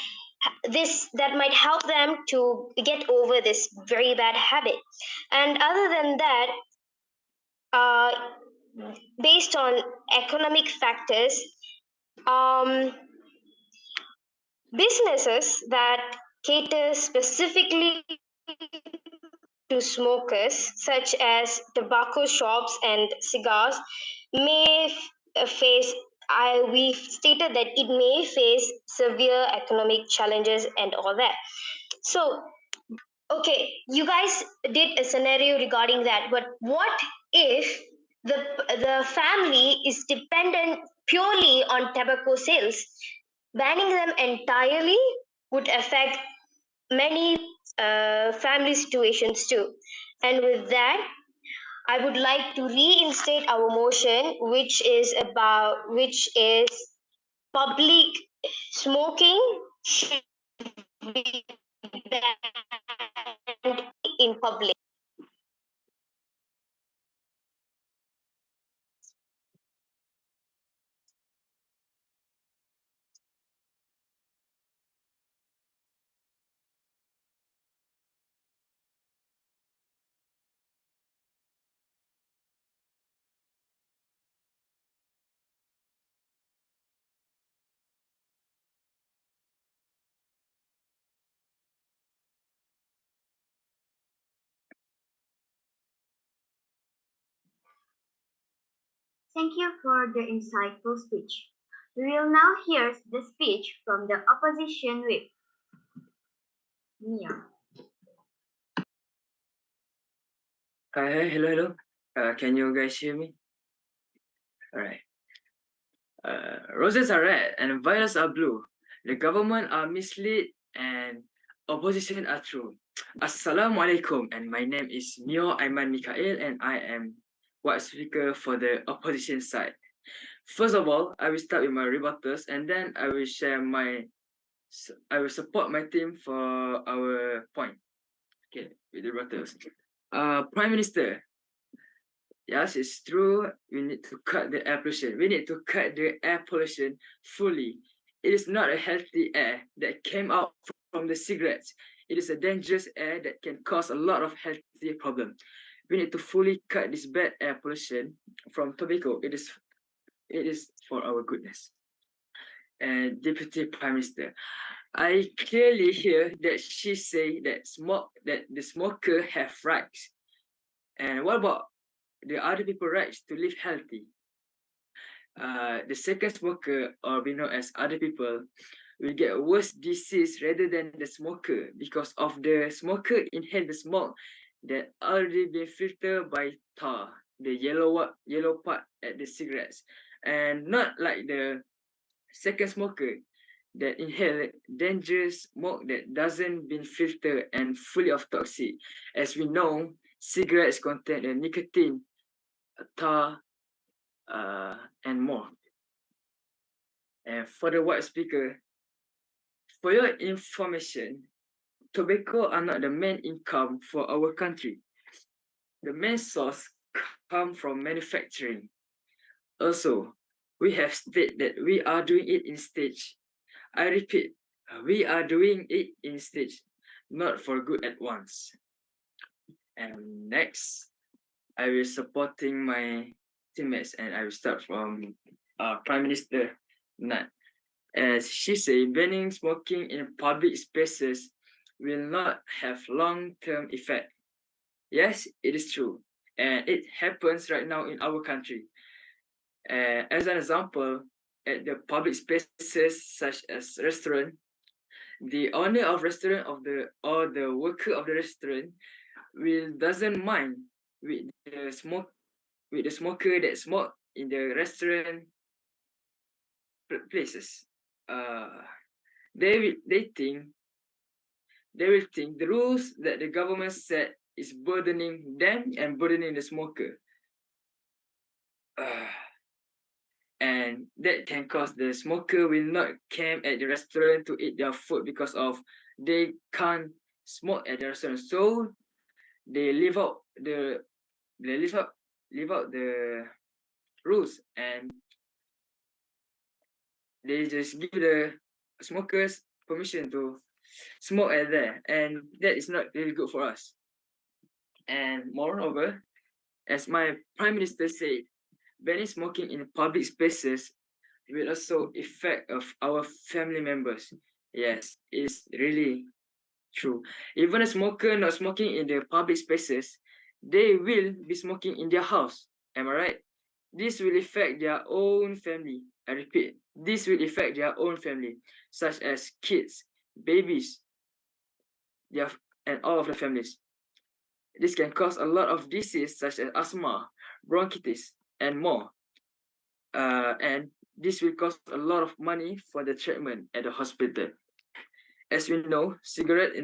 This that might help them to get over this very bad habit. And other than that, based on economic factors, businesses that cater specifically to smokers, such as tobacco shops and cigars, may face. We've stated that it may face severe economic challenges and all that. So, okay, you guys did a scenario regarding that, but what if the family is dependent purely on tobacco sales? Banning them entirely would affect many family situations too. And with that, I would like to reinstate our motion, which is public smoking should be banned in public. Thank you for the insightful speech. We will now hear the speech from the opposition whip. Mia. Hi, hello. Can you guys hear me? All right. Roses are red and violets are blue. The government are mislead and opposition are true. Assalamualaikum, and my name is Mio Aiman Mikael, and I am white speaker for the opposition side. First of all, I will start with my rebuttals, and then I will support my team for our point. Okay, with the rebuttals. Prime Minister, yes, it's true. We need to cut the air pollution. We need to cut the air pollution fully. It is not a healthy air that came out from the cigarettes. It is a dangerous air that can cause a lot of health problems. We need to fully cut this bad air pollution from tobacco. It is for our goodness. And Deputy Prime Minister, I clearly hear that she say that the smoker have rights. And what about the other people rights to live healthy? The second smoker, or we know as other people, will get worse disease rather than the smoker because of the smoker inhale the smoke that already been filtered by tar, the yellow part at the cigarettes, and not like the second smoker that inhale dangerous smoke that doesn't been filtered and fully of toxic. As we know, cigarettes contain nicotine, tar, and more. And for the white speaker, for your information, tobacco are not the main income for our country. The main source come from manufacturing. Also, we have stated that we are doing it in stage. I repeat, we are doing it in stage, not for good at once. And next, I will supporting my teammates, and I will start from Prime Minister Nat. As she said, banning smoking in public spaces will not have long-term effect. Yes, it is true, and it happens right now in our country. As an example, at the public spaces such as restaurant, the owner of restaurant or the worker of the restaurant doesn't mind with the smoker that smoke in the restaurant places. They will think the rules that the government set is burdening them and burdening the smoker. And that can cause the smoker will not come at the restaurant to eat their food because of they can't smoke at the restaurant. So they leave out the rules, and they just give the smokers permission to smoke at there, and that is not really good for us. And moreover, as my prime minister said, banning smoking in public spaces will also affect of our family members. Yes, it's really true. Even a smoker not smoking in the public spaces, they will be smoking in their house. Am I right? This will affect their own family. I repeat, this will affect their own family, such as kids, babies, and all of the families. This can cause a lot of disease such as asthma, bronchitis, and more. And this will cost a lot of money for the treatment at the hospital. As we know, cigarettes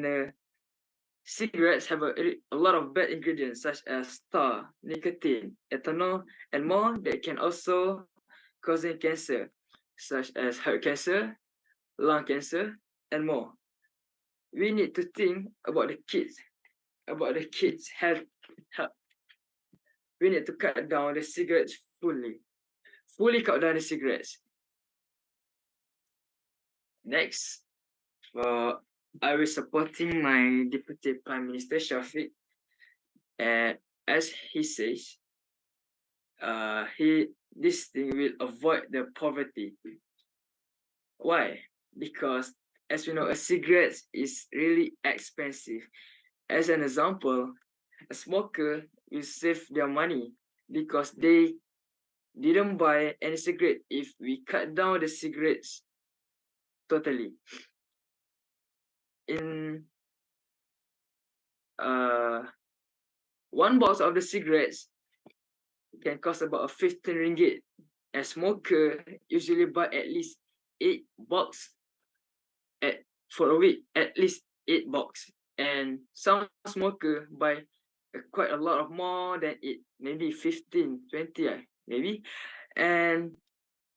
have a lot of bad ingredients such as tar, nicotine, ethanol, and more that can also causing cancer, such as heart cancer, lung cancer, and more. We need to think about the kids' health. We need to cut down the cigarettes fully cut down the cigarettes. Next, I will supporting my Deputy Prime Minister Shafiq. As he says, this thing will avoid the poverty. Why? Because as we know, a cigarette is really expensive. As an example, a smoker will save their money because they didn't buy any cigarette if we cut down the cigarettes totally. In one box of the cigarettes can cost about 15 ringgit. A smoker usually buy at least 8 box for a week, at least 8 box. And some smoker buy quite a lot of more than it, maybe 15, 20, maybe. And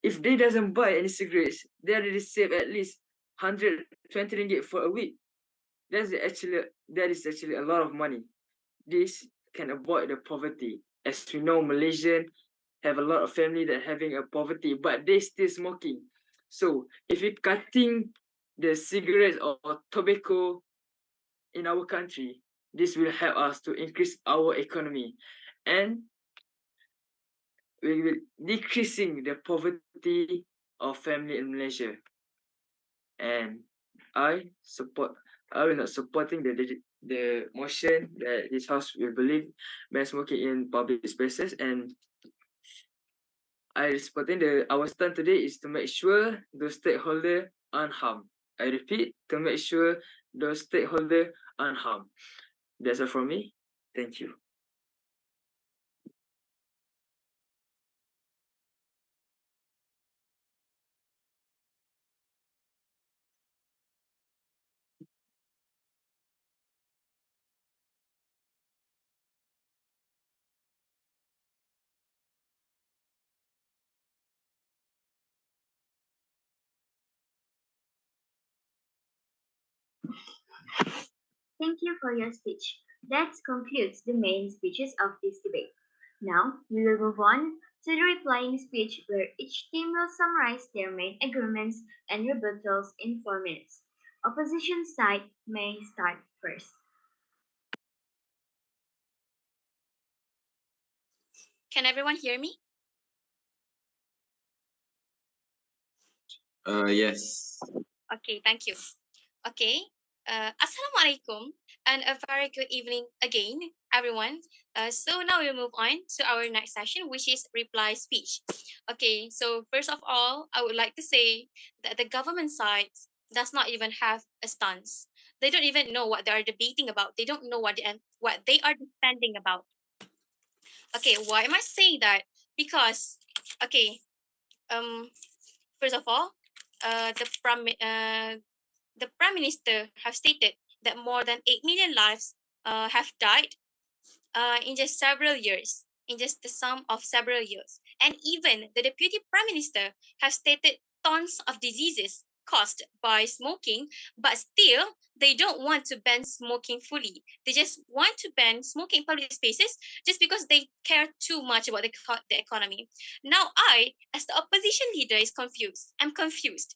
if they doesn't buy any cigarettes, they already save at least 120 ringgit for a week. That is actually a lot of money. This can avoid the poverty. As we know, Malaysian have a lot of family that having a poverty, but they still smoking. So if we cutting the cigarettes or tobacco in our country, this will help us to increase our economy, and we will decreasing the poverty of family in Malaysia. And I will not supporting the motion that this house will believe ban smoking in public spaces, and I supporting our stand today is to make sure those stakeholders unharmed. I repeat, to make sure those stakeholders unharmed. That's all from me. Thank you. Thank you for your speech. That concludes the main speeches of this debate. Now, we will move on to the replying speech where each team will summarize their main arguments and rebuttals in 4 minutes. Opposition side may start first. Can everyone hear me? Yes. Okay, thank you. Okay. Assalamualaikum and a very good evening again, everyone. So now we'll move on to our next session, which is reply speech. Okay, so first of all, I would like to say that the government side does not even have a stance. They don't even know what they are debating about. They don't know what they are defending about. Okay, why am I saying that? Because, okay, first of all, the Prime Minister have stated that more than 8 million lives have died in just several years, in just the sum of several years. And even the Deputy Prime Minister has stated tons of diseases caused by smoking, but still they don't want to ban smoking fully. They just want to ban smoking in public spaces just because they care too much about the economy. Now I, as the opposition leader, is confused. I'm confused.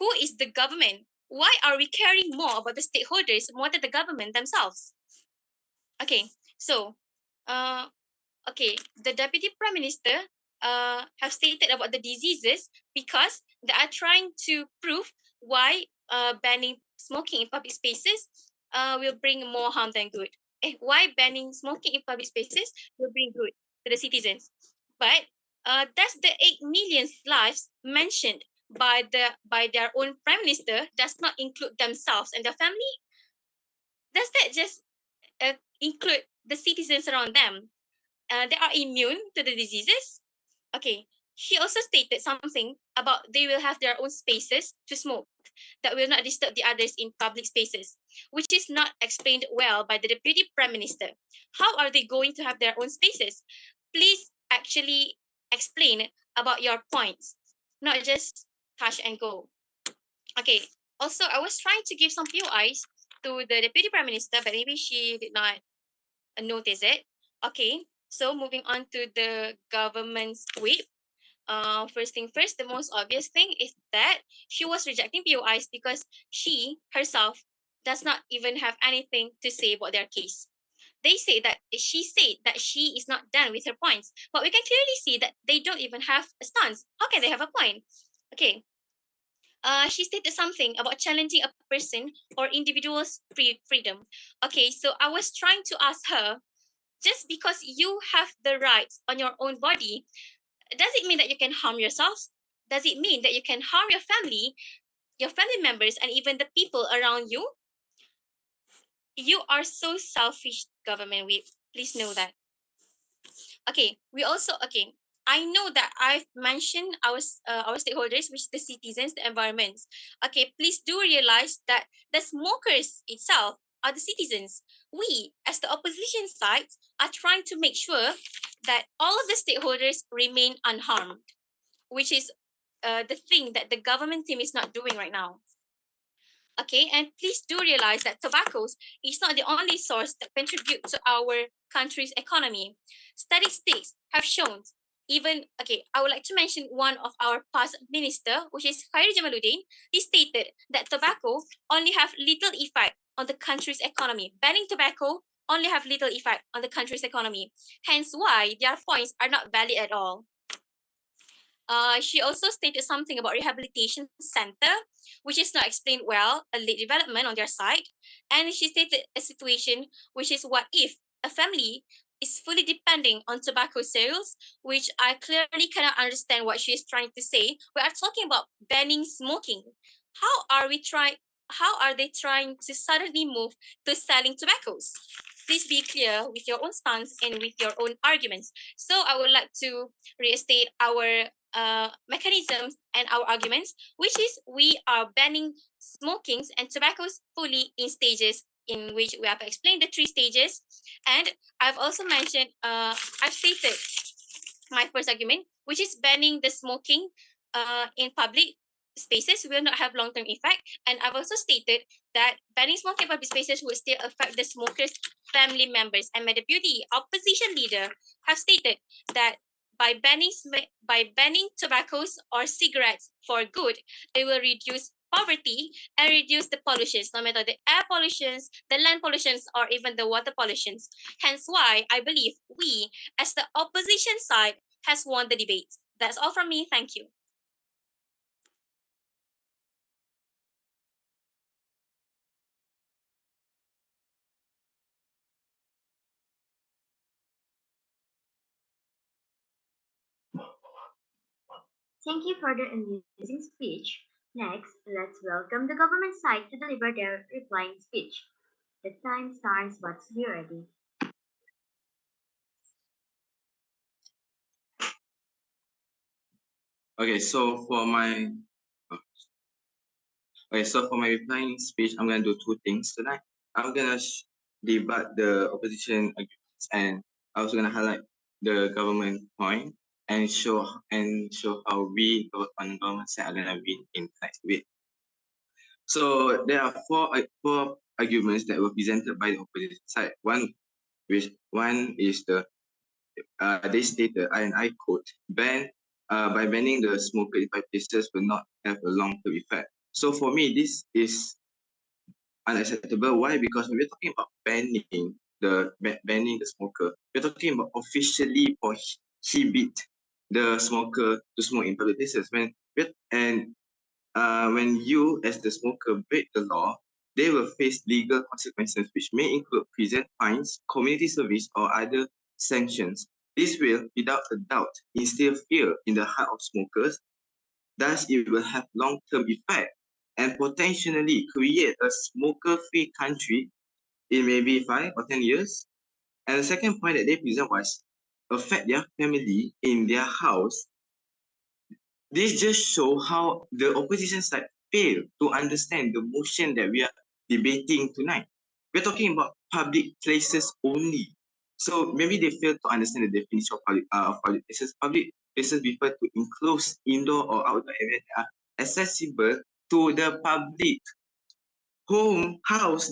Who is the government? Why are we caring more about the stakeholders more than the government themselves? Okay, so, the Deputy Prime Minister have stated about the diseases because they are trying to prove why banning smoking in public spaces will bring more harm than good. Why banning smoking in public spaces will bring good to the citizens. But does the 8 million lives mentioned by their own prime minister does not include themselves and their family? Does that just include the citizens around them? They are immune to the diseases? Okay, she also stated something about they will have their own spaces to smoke that will not disturb the others in public spaces, which is not explained well by the Deputy Prime Minister. How are they going to have their own spaces? Please actually explain about your points, not just touch and go. Okay, also, I was trying to give some POIs to the Deputy Prime Minister, but maybe she did not notice it. Okay, so moving on to the government's whip. First thing first, the most obvious thing is that she was rejecting POIs because she herself does not even have anything to say about their case. They say that she said that she is not done with her points, but we can clearly see that they don't even have a stance. How can they have a point? Okay. She stated something about challenging a person or individual's freedom. Okay, so I was trying to ask her, just because you have the rights on your own body, does it mean that you can harm yourself? Does it mean that you can harm your family members, and even the people around you? You are so selfish, government. We please know that. Okay, I know that I've mentioned our stakeholders, which the citizens, the environments. Okay, please do realize that the smokers itself are the citizens. We, as the opposition side, are trying to make sure that all of the stakeholders remain unharmed, which is the thing that the government team is not doing right now. Okay, and please do realize that tobacco is not the only source that contribute to our country's economy. Statistics have shown I would like to mention one of our past minister, which is Khairi Jamaluddin. He stated that tobacco only have little effect on the country's economy. Banning tobacco only have little effect on the country's economy. Hence why their points are not valid at all. She also stated something about rehabilitation center, which is not explained well, a late development on their side. And she stated a situation which is what if a family is fully depending on tobacco sales, which I clearly cannot understand what she is trying to say. We are talking about banning smoking. How are they trying to suddenly move to selling tobaccos? Please be clear with your own stance and with your own arguments. So I would like to restate our mechanisms and our arguments, which is we are banning smokings and tobaccos fully in stages, in which we have explained the 3 stages. And I've also mentioned, I've stated my first argument, which is banning the smoking in public spaces will not have long-term effect. And I've also stated that banning smoking in public spaces will still affect the smokers' family members. And my deputy opposition leader have stated that by banning tobaccos or cigarettes for good, it will reduce poverty and reduce the pollutions, no matter the air pollutions, the land pollutions, or even the water pollutions. Hence why I believe we, as the opposition side, has won the debate. That's all from me. Thank you. Thank you for the amusing speech. Next, let's welcome the government side to deliver their replying speech. The time starts, but be ready. Okay, so for my replying speech, I'm gonna do two things tonight. I'm gonna debut the opposition arguments, and I'm also gonna highlight the government point and show how we on the government side are gonna win in tonight's debate. So there are four arguments that were presented by the opposition side. One is they stated, and I quote, by banning the smoker in 5 places will not have a long-term effect. So for me, this is unacceptable. Why? Because when we're talking about banning the smoker, we're talking about officially prohibit the smoker to smoke in public places. When you as the smoker break the law, they will face legal consequences, which may include prison, fines, community service, or other sanctions. This will, without a doubt, instill fear in the heart of smokers. Thus, it will have long-term effect and potentially create a smoker-free country in maybe 5 or 10 years. And the second point that they present was affect their family in their house. This just show how the opposition side fail to understand the motion that we are debating tonight. We're talking about public places only. So maybe they fail to understand the definition of public places. Public places refer to enclosed indoor or outdoor areas that are accessible to the public. House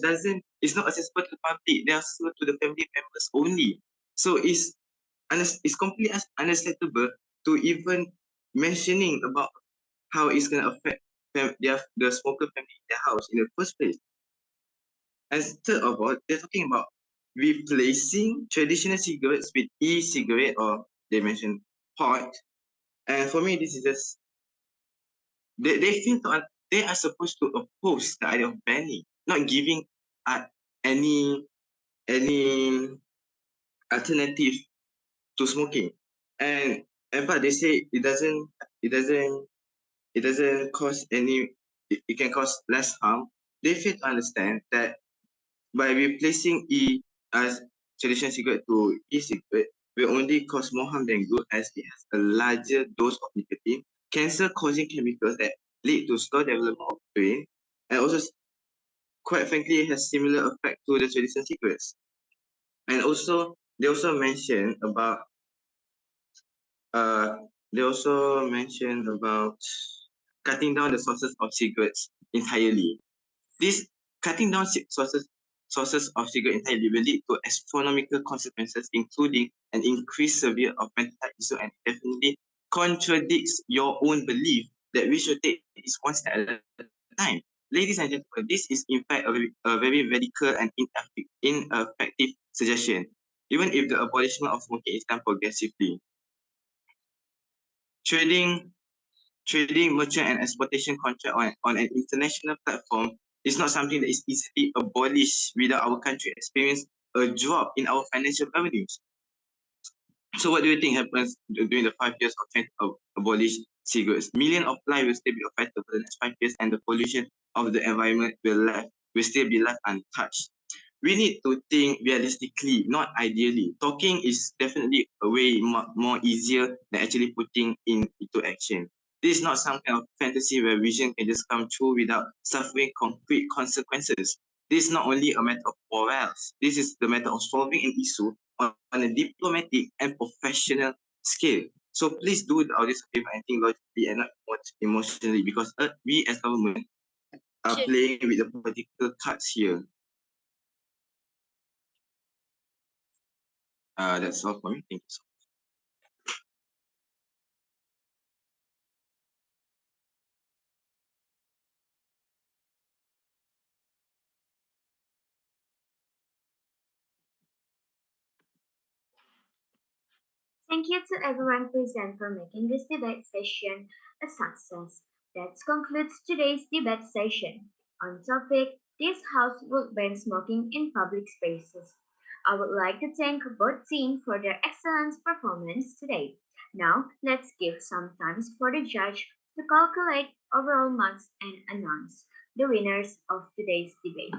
is not accessible to the public. They are sold to the family members only. So it's completely unacceptable to even mentioning about how it's going to affect the smoker family in their house in the first place. And third of all, they're talking about replacing traditional cigarettes with e-cigarette, or they mentioned pot. And for me, this is just they are supposed to oppose the idea of banning, not giving any alternative to smoking. But they say it doesn't cause it can cause less harm. They fail to understand that by replacing as traditional cigarette to e-cigarette will only cause more harm than good, as it has a larger dose of nicotine, cancer-causing chemicals that lead to slow development of brain, and also, quite frankly, it has similar effect to the traditional cigarettes. And also, they also mentioned about cutting down the sources of cigarettes entirely. This cutting down sources of cigarette entirely will lead to astronomical consequences, including an increased severe of mental health issue, and definitely contradicts your own belief that we should take this one step at a time. Ladies and gentlemen, this is in fact a very radical and ineffective suggestion, even if the abolishment of smoking is done progressively. Trading, merchant, and exploitation contract on an international platform is not something that is easily abolished without our country experience a drop in our financial revenues. So what do you think happens during the 5 years of trying to abolish cigarettes? Millions of lives will still be affected for the next 5 years, and the pollution of the environment will still be left untouched. We need to think realistically, not ideally. Talking is definitely a way more easier than actually putting into action. This is not some kind of fantasy where vision can just come true without suffering concrete consequences. This is not only a matter of morals. This is the matter of solving an issue on a diplomatic and professional scale. So please do all this favor and think logically and not emotionally, because we as government are Sure. playing with the political cards here. That's all for me. Thank you so much. Thank you to everyone present for making this debate session a success. That concludes today's debate session. On topic, this house will ban smoking in public spaces. I would like to thank both teams for their excellent performance today. Now, let's give some time for the judge to calculate overall marks and announce the winners of today's debate.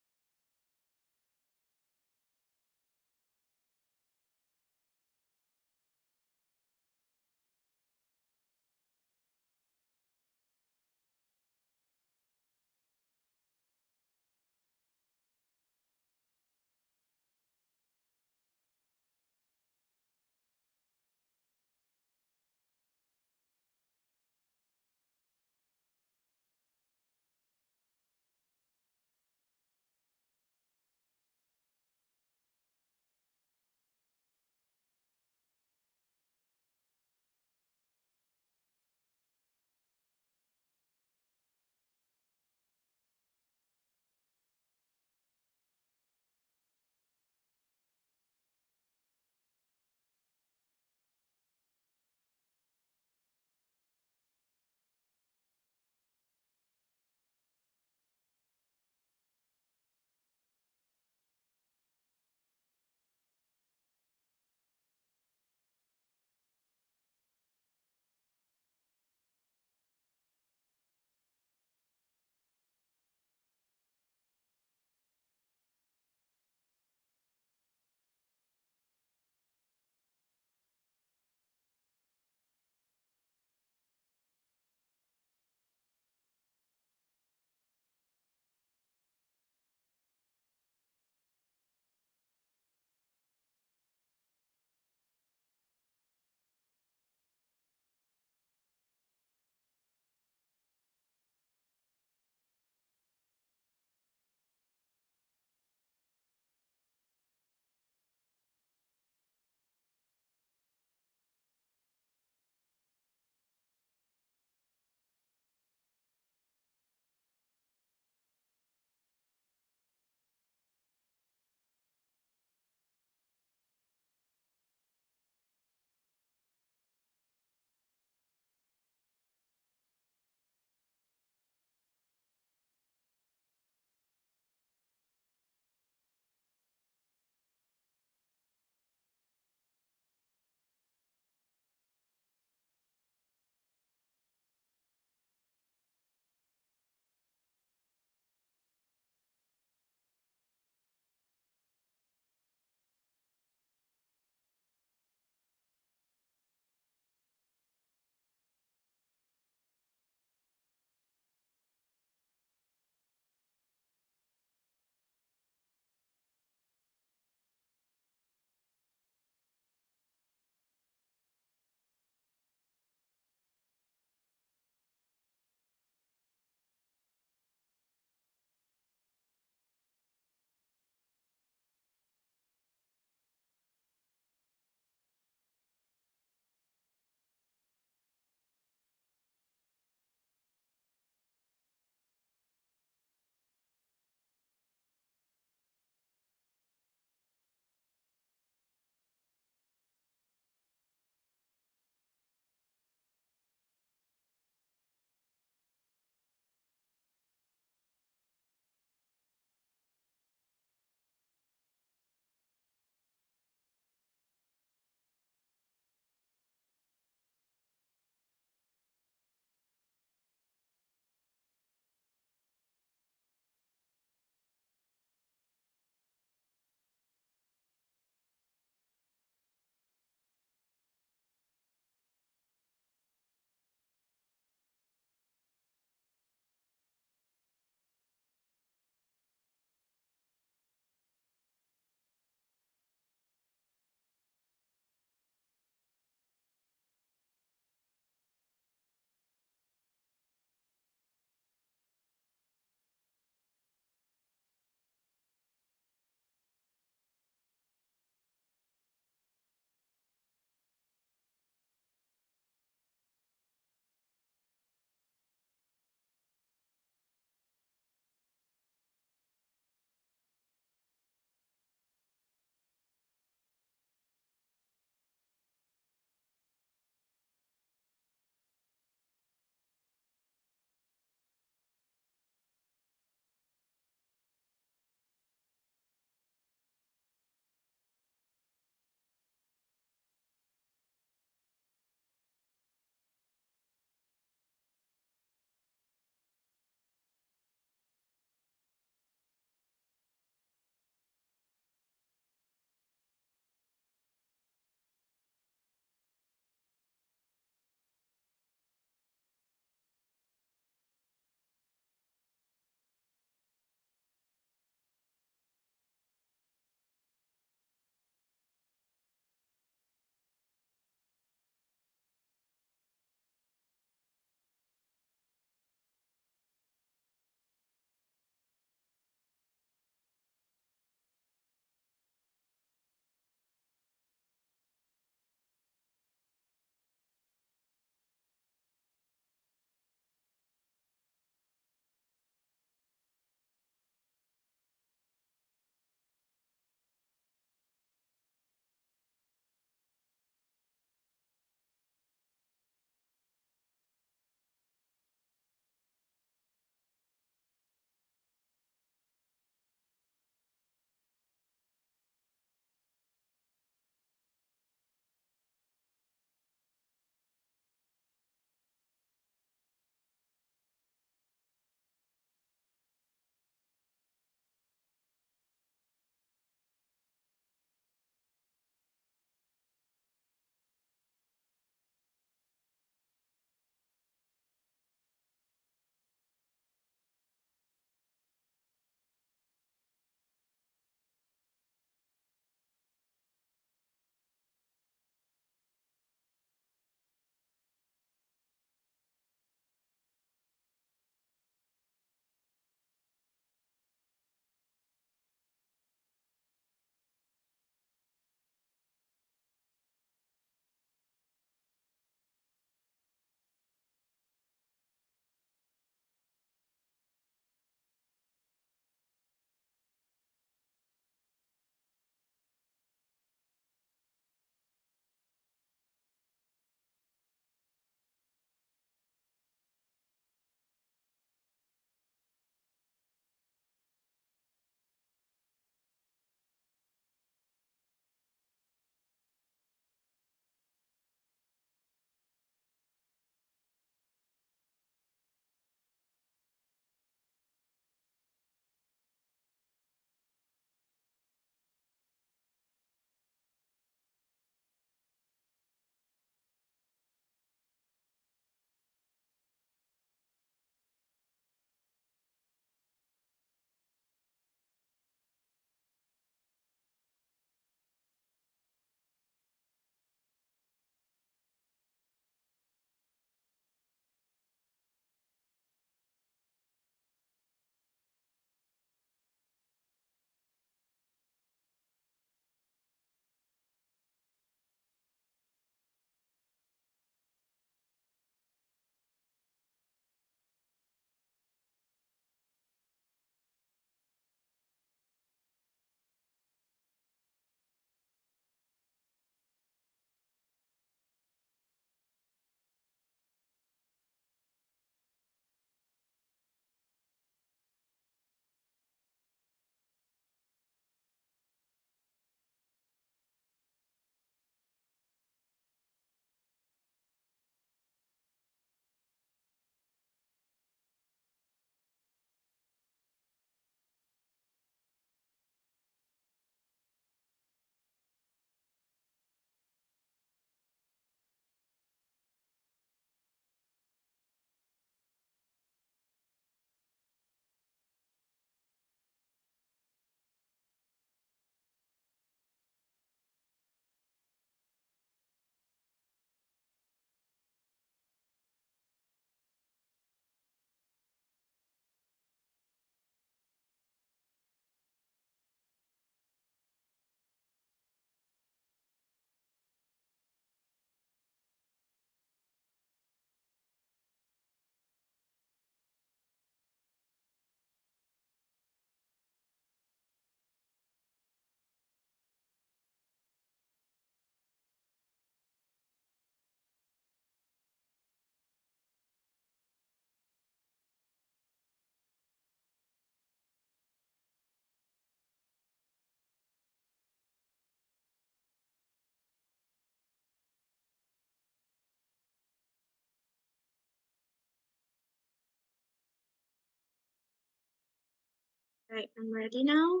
Right, I'm ready now.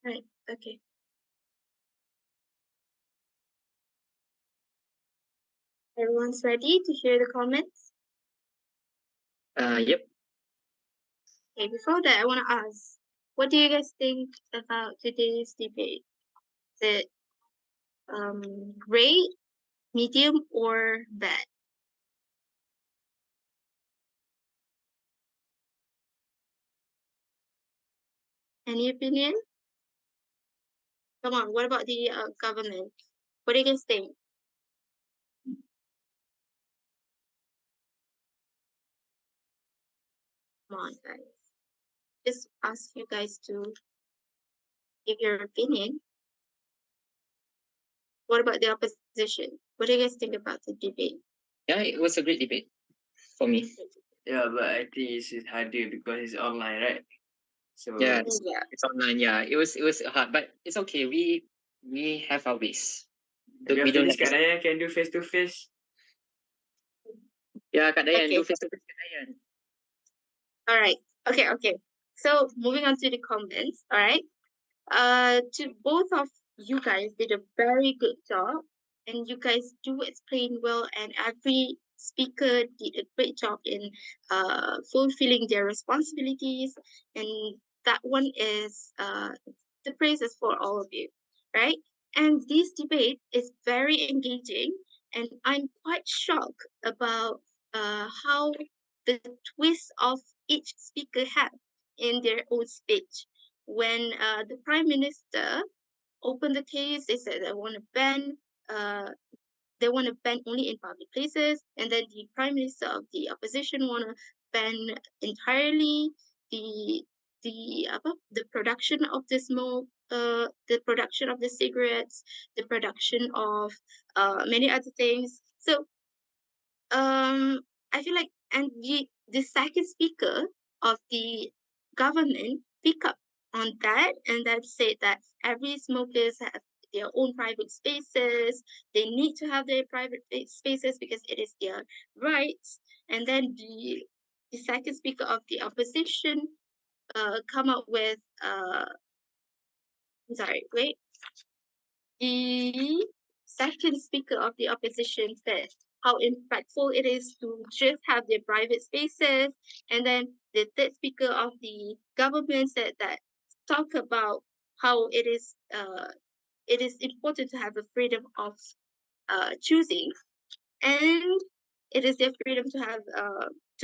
Right, okay. Everyone's ready to hear the comments? Yep. Okay, before that, I want to ask, what do you guys think about today's debate? Is it great, medium, or bad? Any opinion? Come on, what about the government? What do you guys think? Come on, guys. Just ask you guys to give your opinion. What about the opposition? What do you guys think about the debate? Yeah, it was a great debate for me. Yeah, but I think it's harder because it's online, right? So Yeah, Yeah. it's online. Yeah, it was hard, but it's okay. We have our ways. maybe We after don't this, have Kak Dayan can do face to face. Yeah, Kak Dayan, Okay. do face to face, Kak Dayan. All right. Okay. So moving on to the comments. All right. To both of you guys did a very good job, and you guys do explain well, and every speaker did a great job in fulfilling their responsibilities, and that one is the praise is for all of you, right? And this debate is very engaging, and I'm quite shocked about how the twist of each speaker had in their own speech. When the prime minister opened the case, they said uh, they want to ban only in public places, and then the prime minister of the opposition want to ban entirely the the production of the smoke, the production of the cigarettes, the production of many other things. So I feel like, and the second speaker of the government pick up on that, and that said that every smokers have their own private spaces. They need to have their private spaces because it is their rights. And then the second speaker of the opposition come up with sorry, wait. The second speaker of the opposition said how impactful it is to just have their private spaces. And then the third speaker of the government said that talk about how it is important to have the freedom of choosing, and it is their freedom to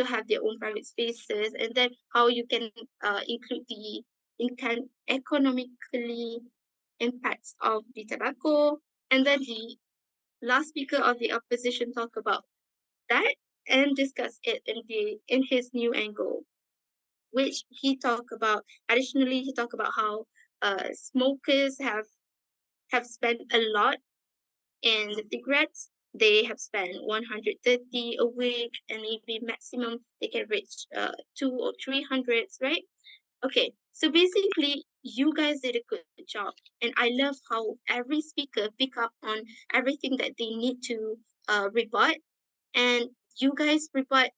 have their own private spaces, and then how you can include the economically impacts of the tobacco. And then the last speaker of the opposition talk about that and discuss it in his new angle, which he talk about. Additionally, he talk about how smokers have spent a lot in the cigarettes. They have spent 130 a week, and maybe maximum they can reach 200 or 300, right? Okay, so basically, you guys did a good job, and I love how every speaker pick up on everything that they need to rebut, and you guys rebut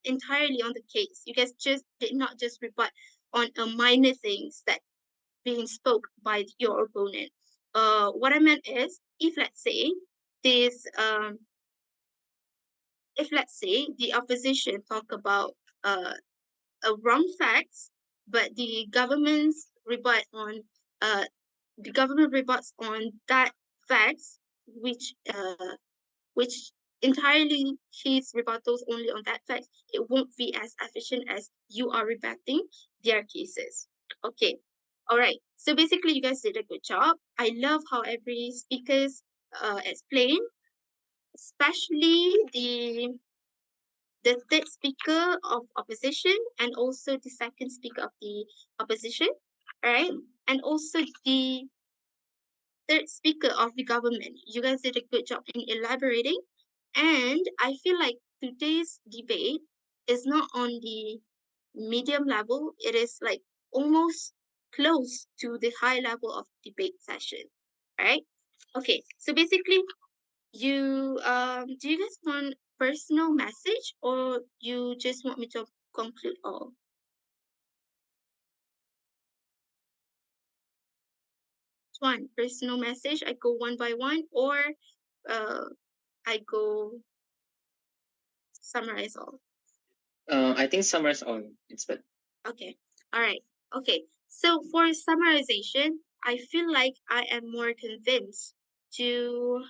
entirely on the case. You guys just did not just rebut on minor things that being spoke by your opponent. What I meant is, if let's say this if let's say the opposition talk about wrong facts, but uh, the government rebuts on that facts, which entirely his rebuttals only on that fact, it won't be as efficient as you are rebutting their cases. Okay, all right. So basically, you guys did a good job. I love how every speakers explain, especially the third speaker of opposition and also the second speaker of the opposition, right? And also the third speaker of the government. You guys did a good job in elaborating. And I feel like today's debate is not on the medium level, it is like almost close to the high level of debate session, right? Okay, so basically, you do you guys want personal message, or you just want me to conclude all? Which one? Personal message, I go one by one, or I go summarize all? I think summarize all. It's better. Okay. All right. Okay. So for summarization, I feel like I am more convinced to.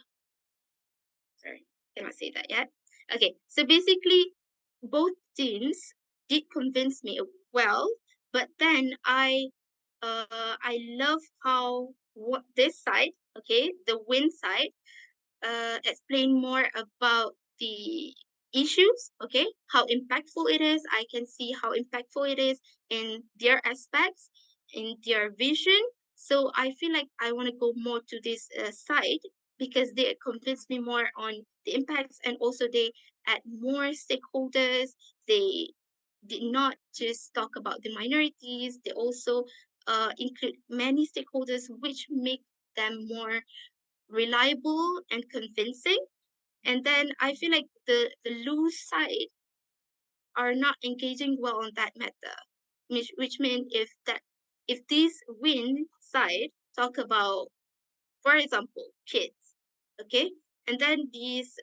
Sorry, cannot say that yet. Okay. So basically, both teams did convince me well, but then I love how what this side, okay, the win side, explain more about the issues, okay, how impactful it is. I can see how impactful it is in their aspects, in their vision. So I feel like I want to go more to this side because they convinced me more on the impacts, and also they add more stakeholders. They did not just talk about the minorities, they also include many stakeholders, which make them more reliable and convincing. And then I feel like the loose side are not engaging well on that matter, which means if this win side talk about, for example, kids, okay, and then this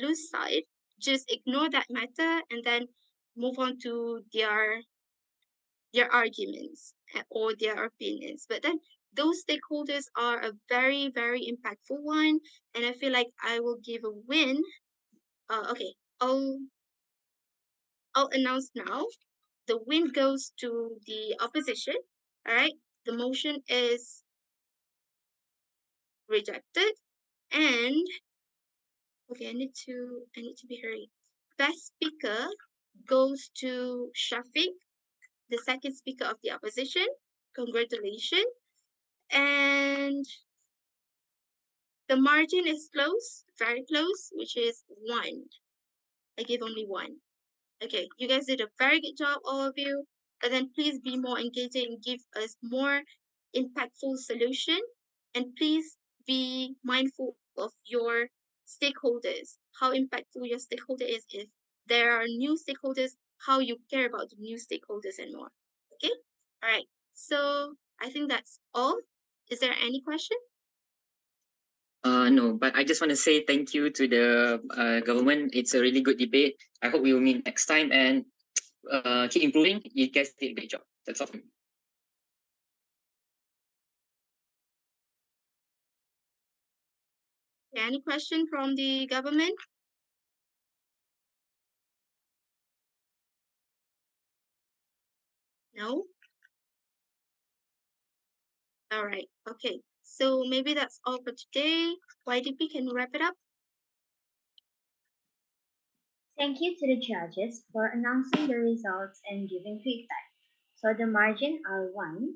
loose side just ignore that matter and then move on to their arguments or their opinions. But then those stakeholders are a very, very impactful one. And I feel like I will give a win. Okay, I'll announce now. The win goes to the opposition. All right. The motion is rejected. And okay, I need to be hurried. Best speaker goes to Shafiq, the second speaker of the opposition. Congratulations. And the margin is close, very close, which is 1. I give only 1. Okay, you guys did a very good job, all of you. But then please be more engaging, give us more impactful solution, and please be mindful of your stakeholders, how impactful your stakeholder is. If there are new stakeholders, how you care about the new stakeholders and more. Okay, all right. So I think that's all. Is there any question? No, but I just want to say thank you to the government. It's a really good debate. I hope we will meet next time and keep improving. You guys did a great job. That's all. Any question from the government? No? All right. Okay. So maybe that's all for today. YDP can wrap it up. Thank you to the judges for announcing the results and giving feedback. So the margin are 1.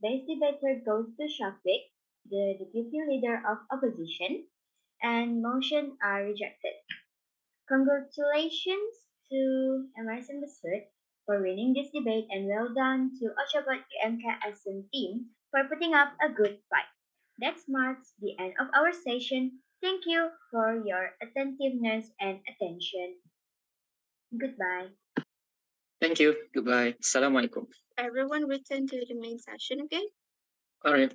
Best debater goes to Shafiq, the deputy leader of opposition, and motion are rejected. Congratulations to Emerson Besut for winning this debate, and well done to Ochabat UMK team for putting up a good fight. That marks the end of our session. Thank you for your attentiveness and attention. Goodbye. Thank you. Goodbye. Assalamualaikum. Everyone return to the main session, okay? All right.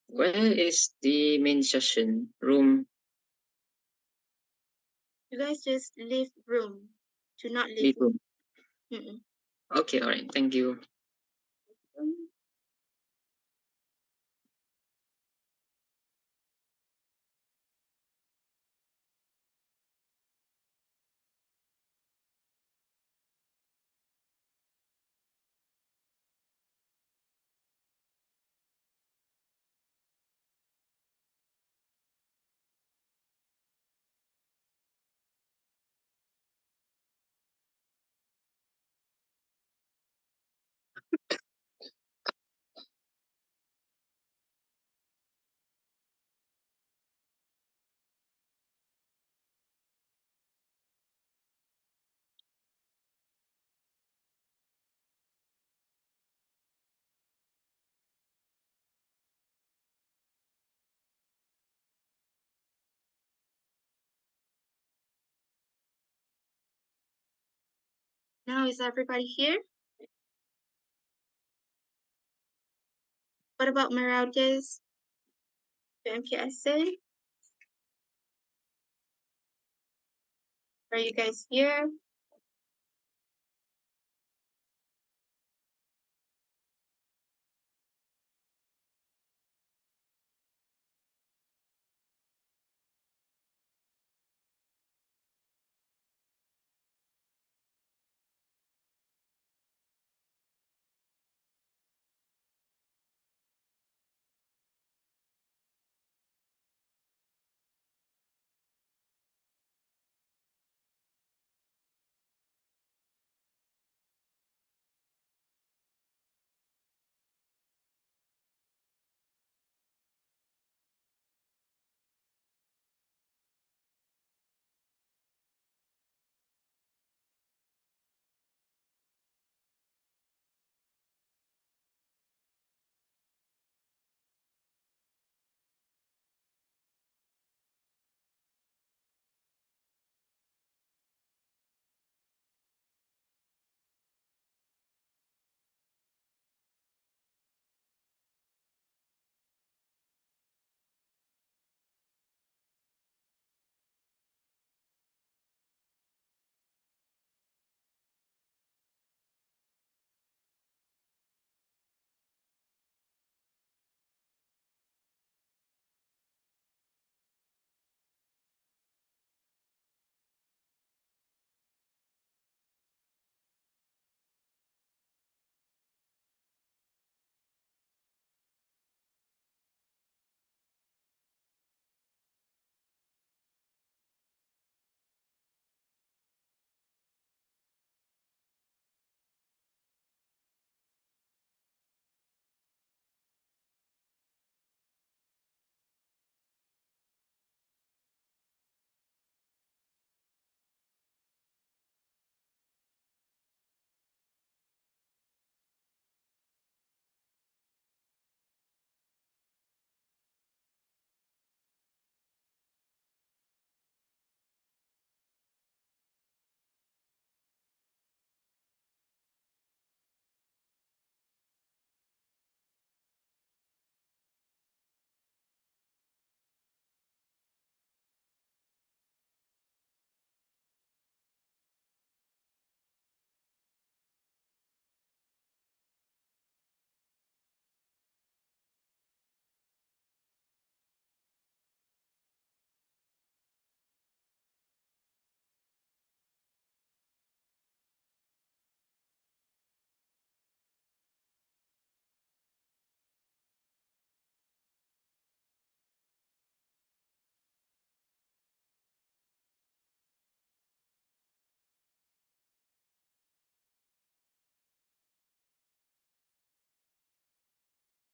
Where is the main session room? You guys just leave room. Do not leave Leave room. Mm-mm. Okay. All right. Thank you. Now is everybody here? What about Meraudes? MKSA? Are you guys here?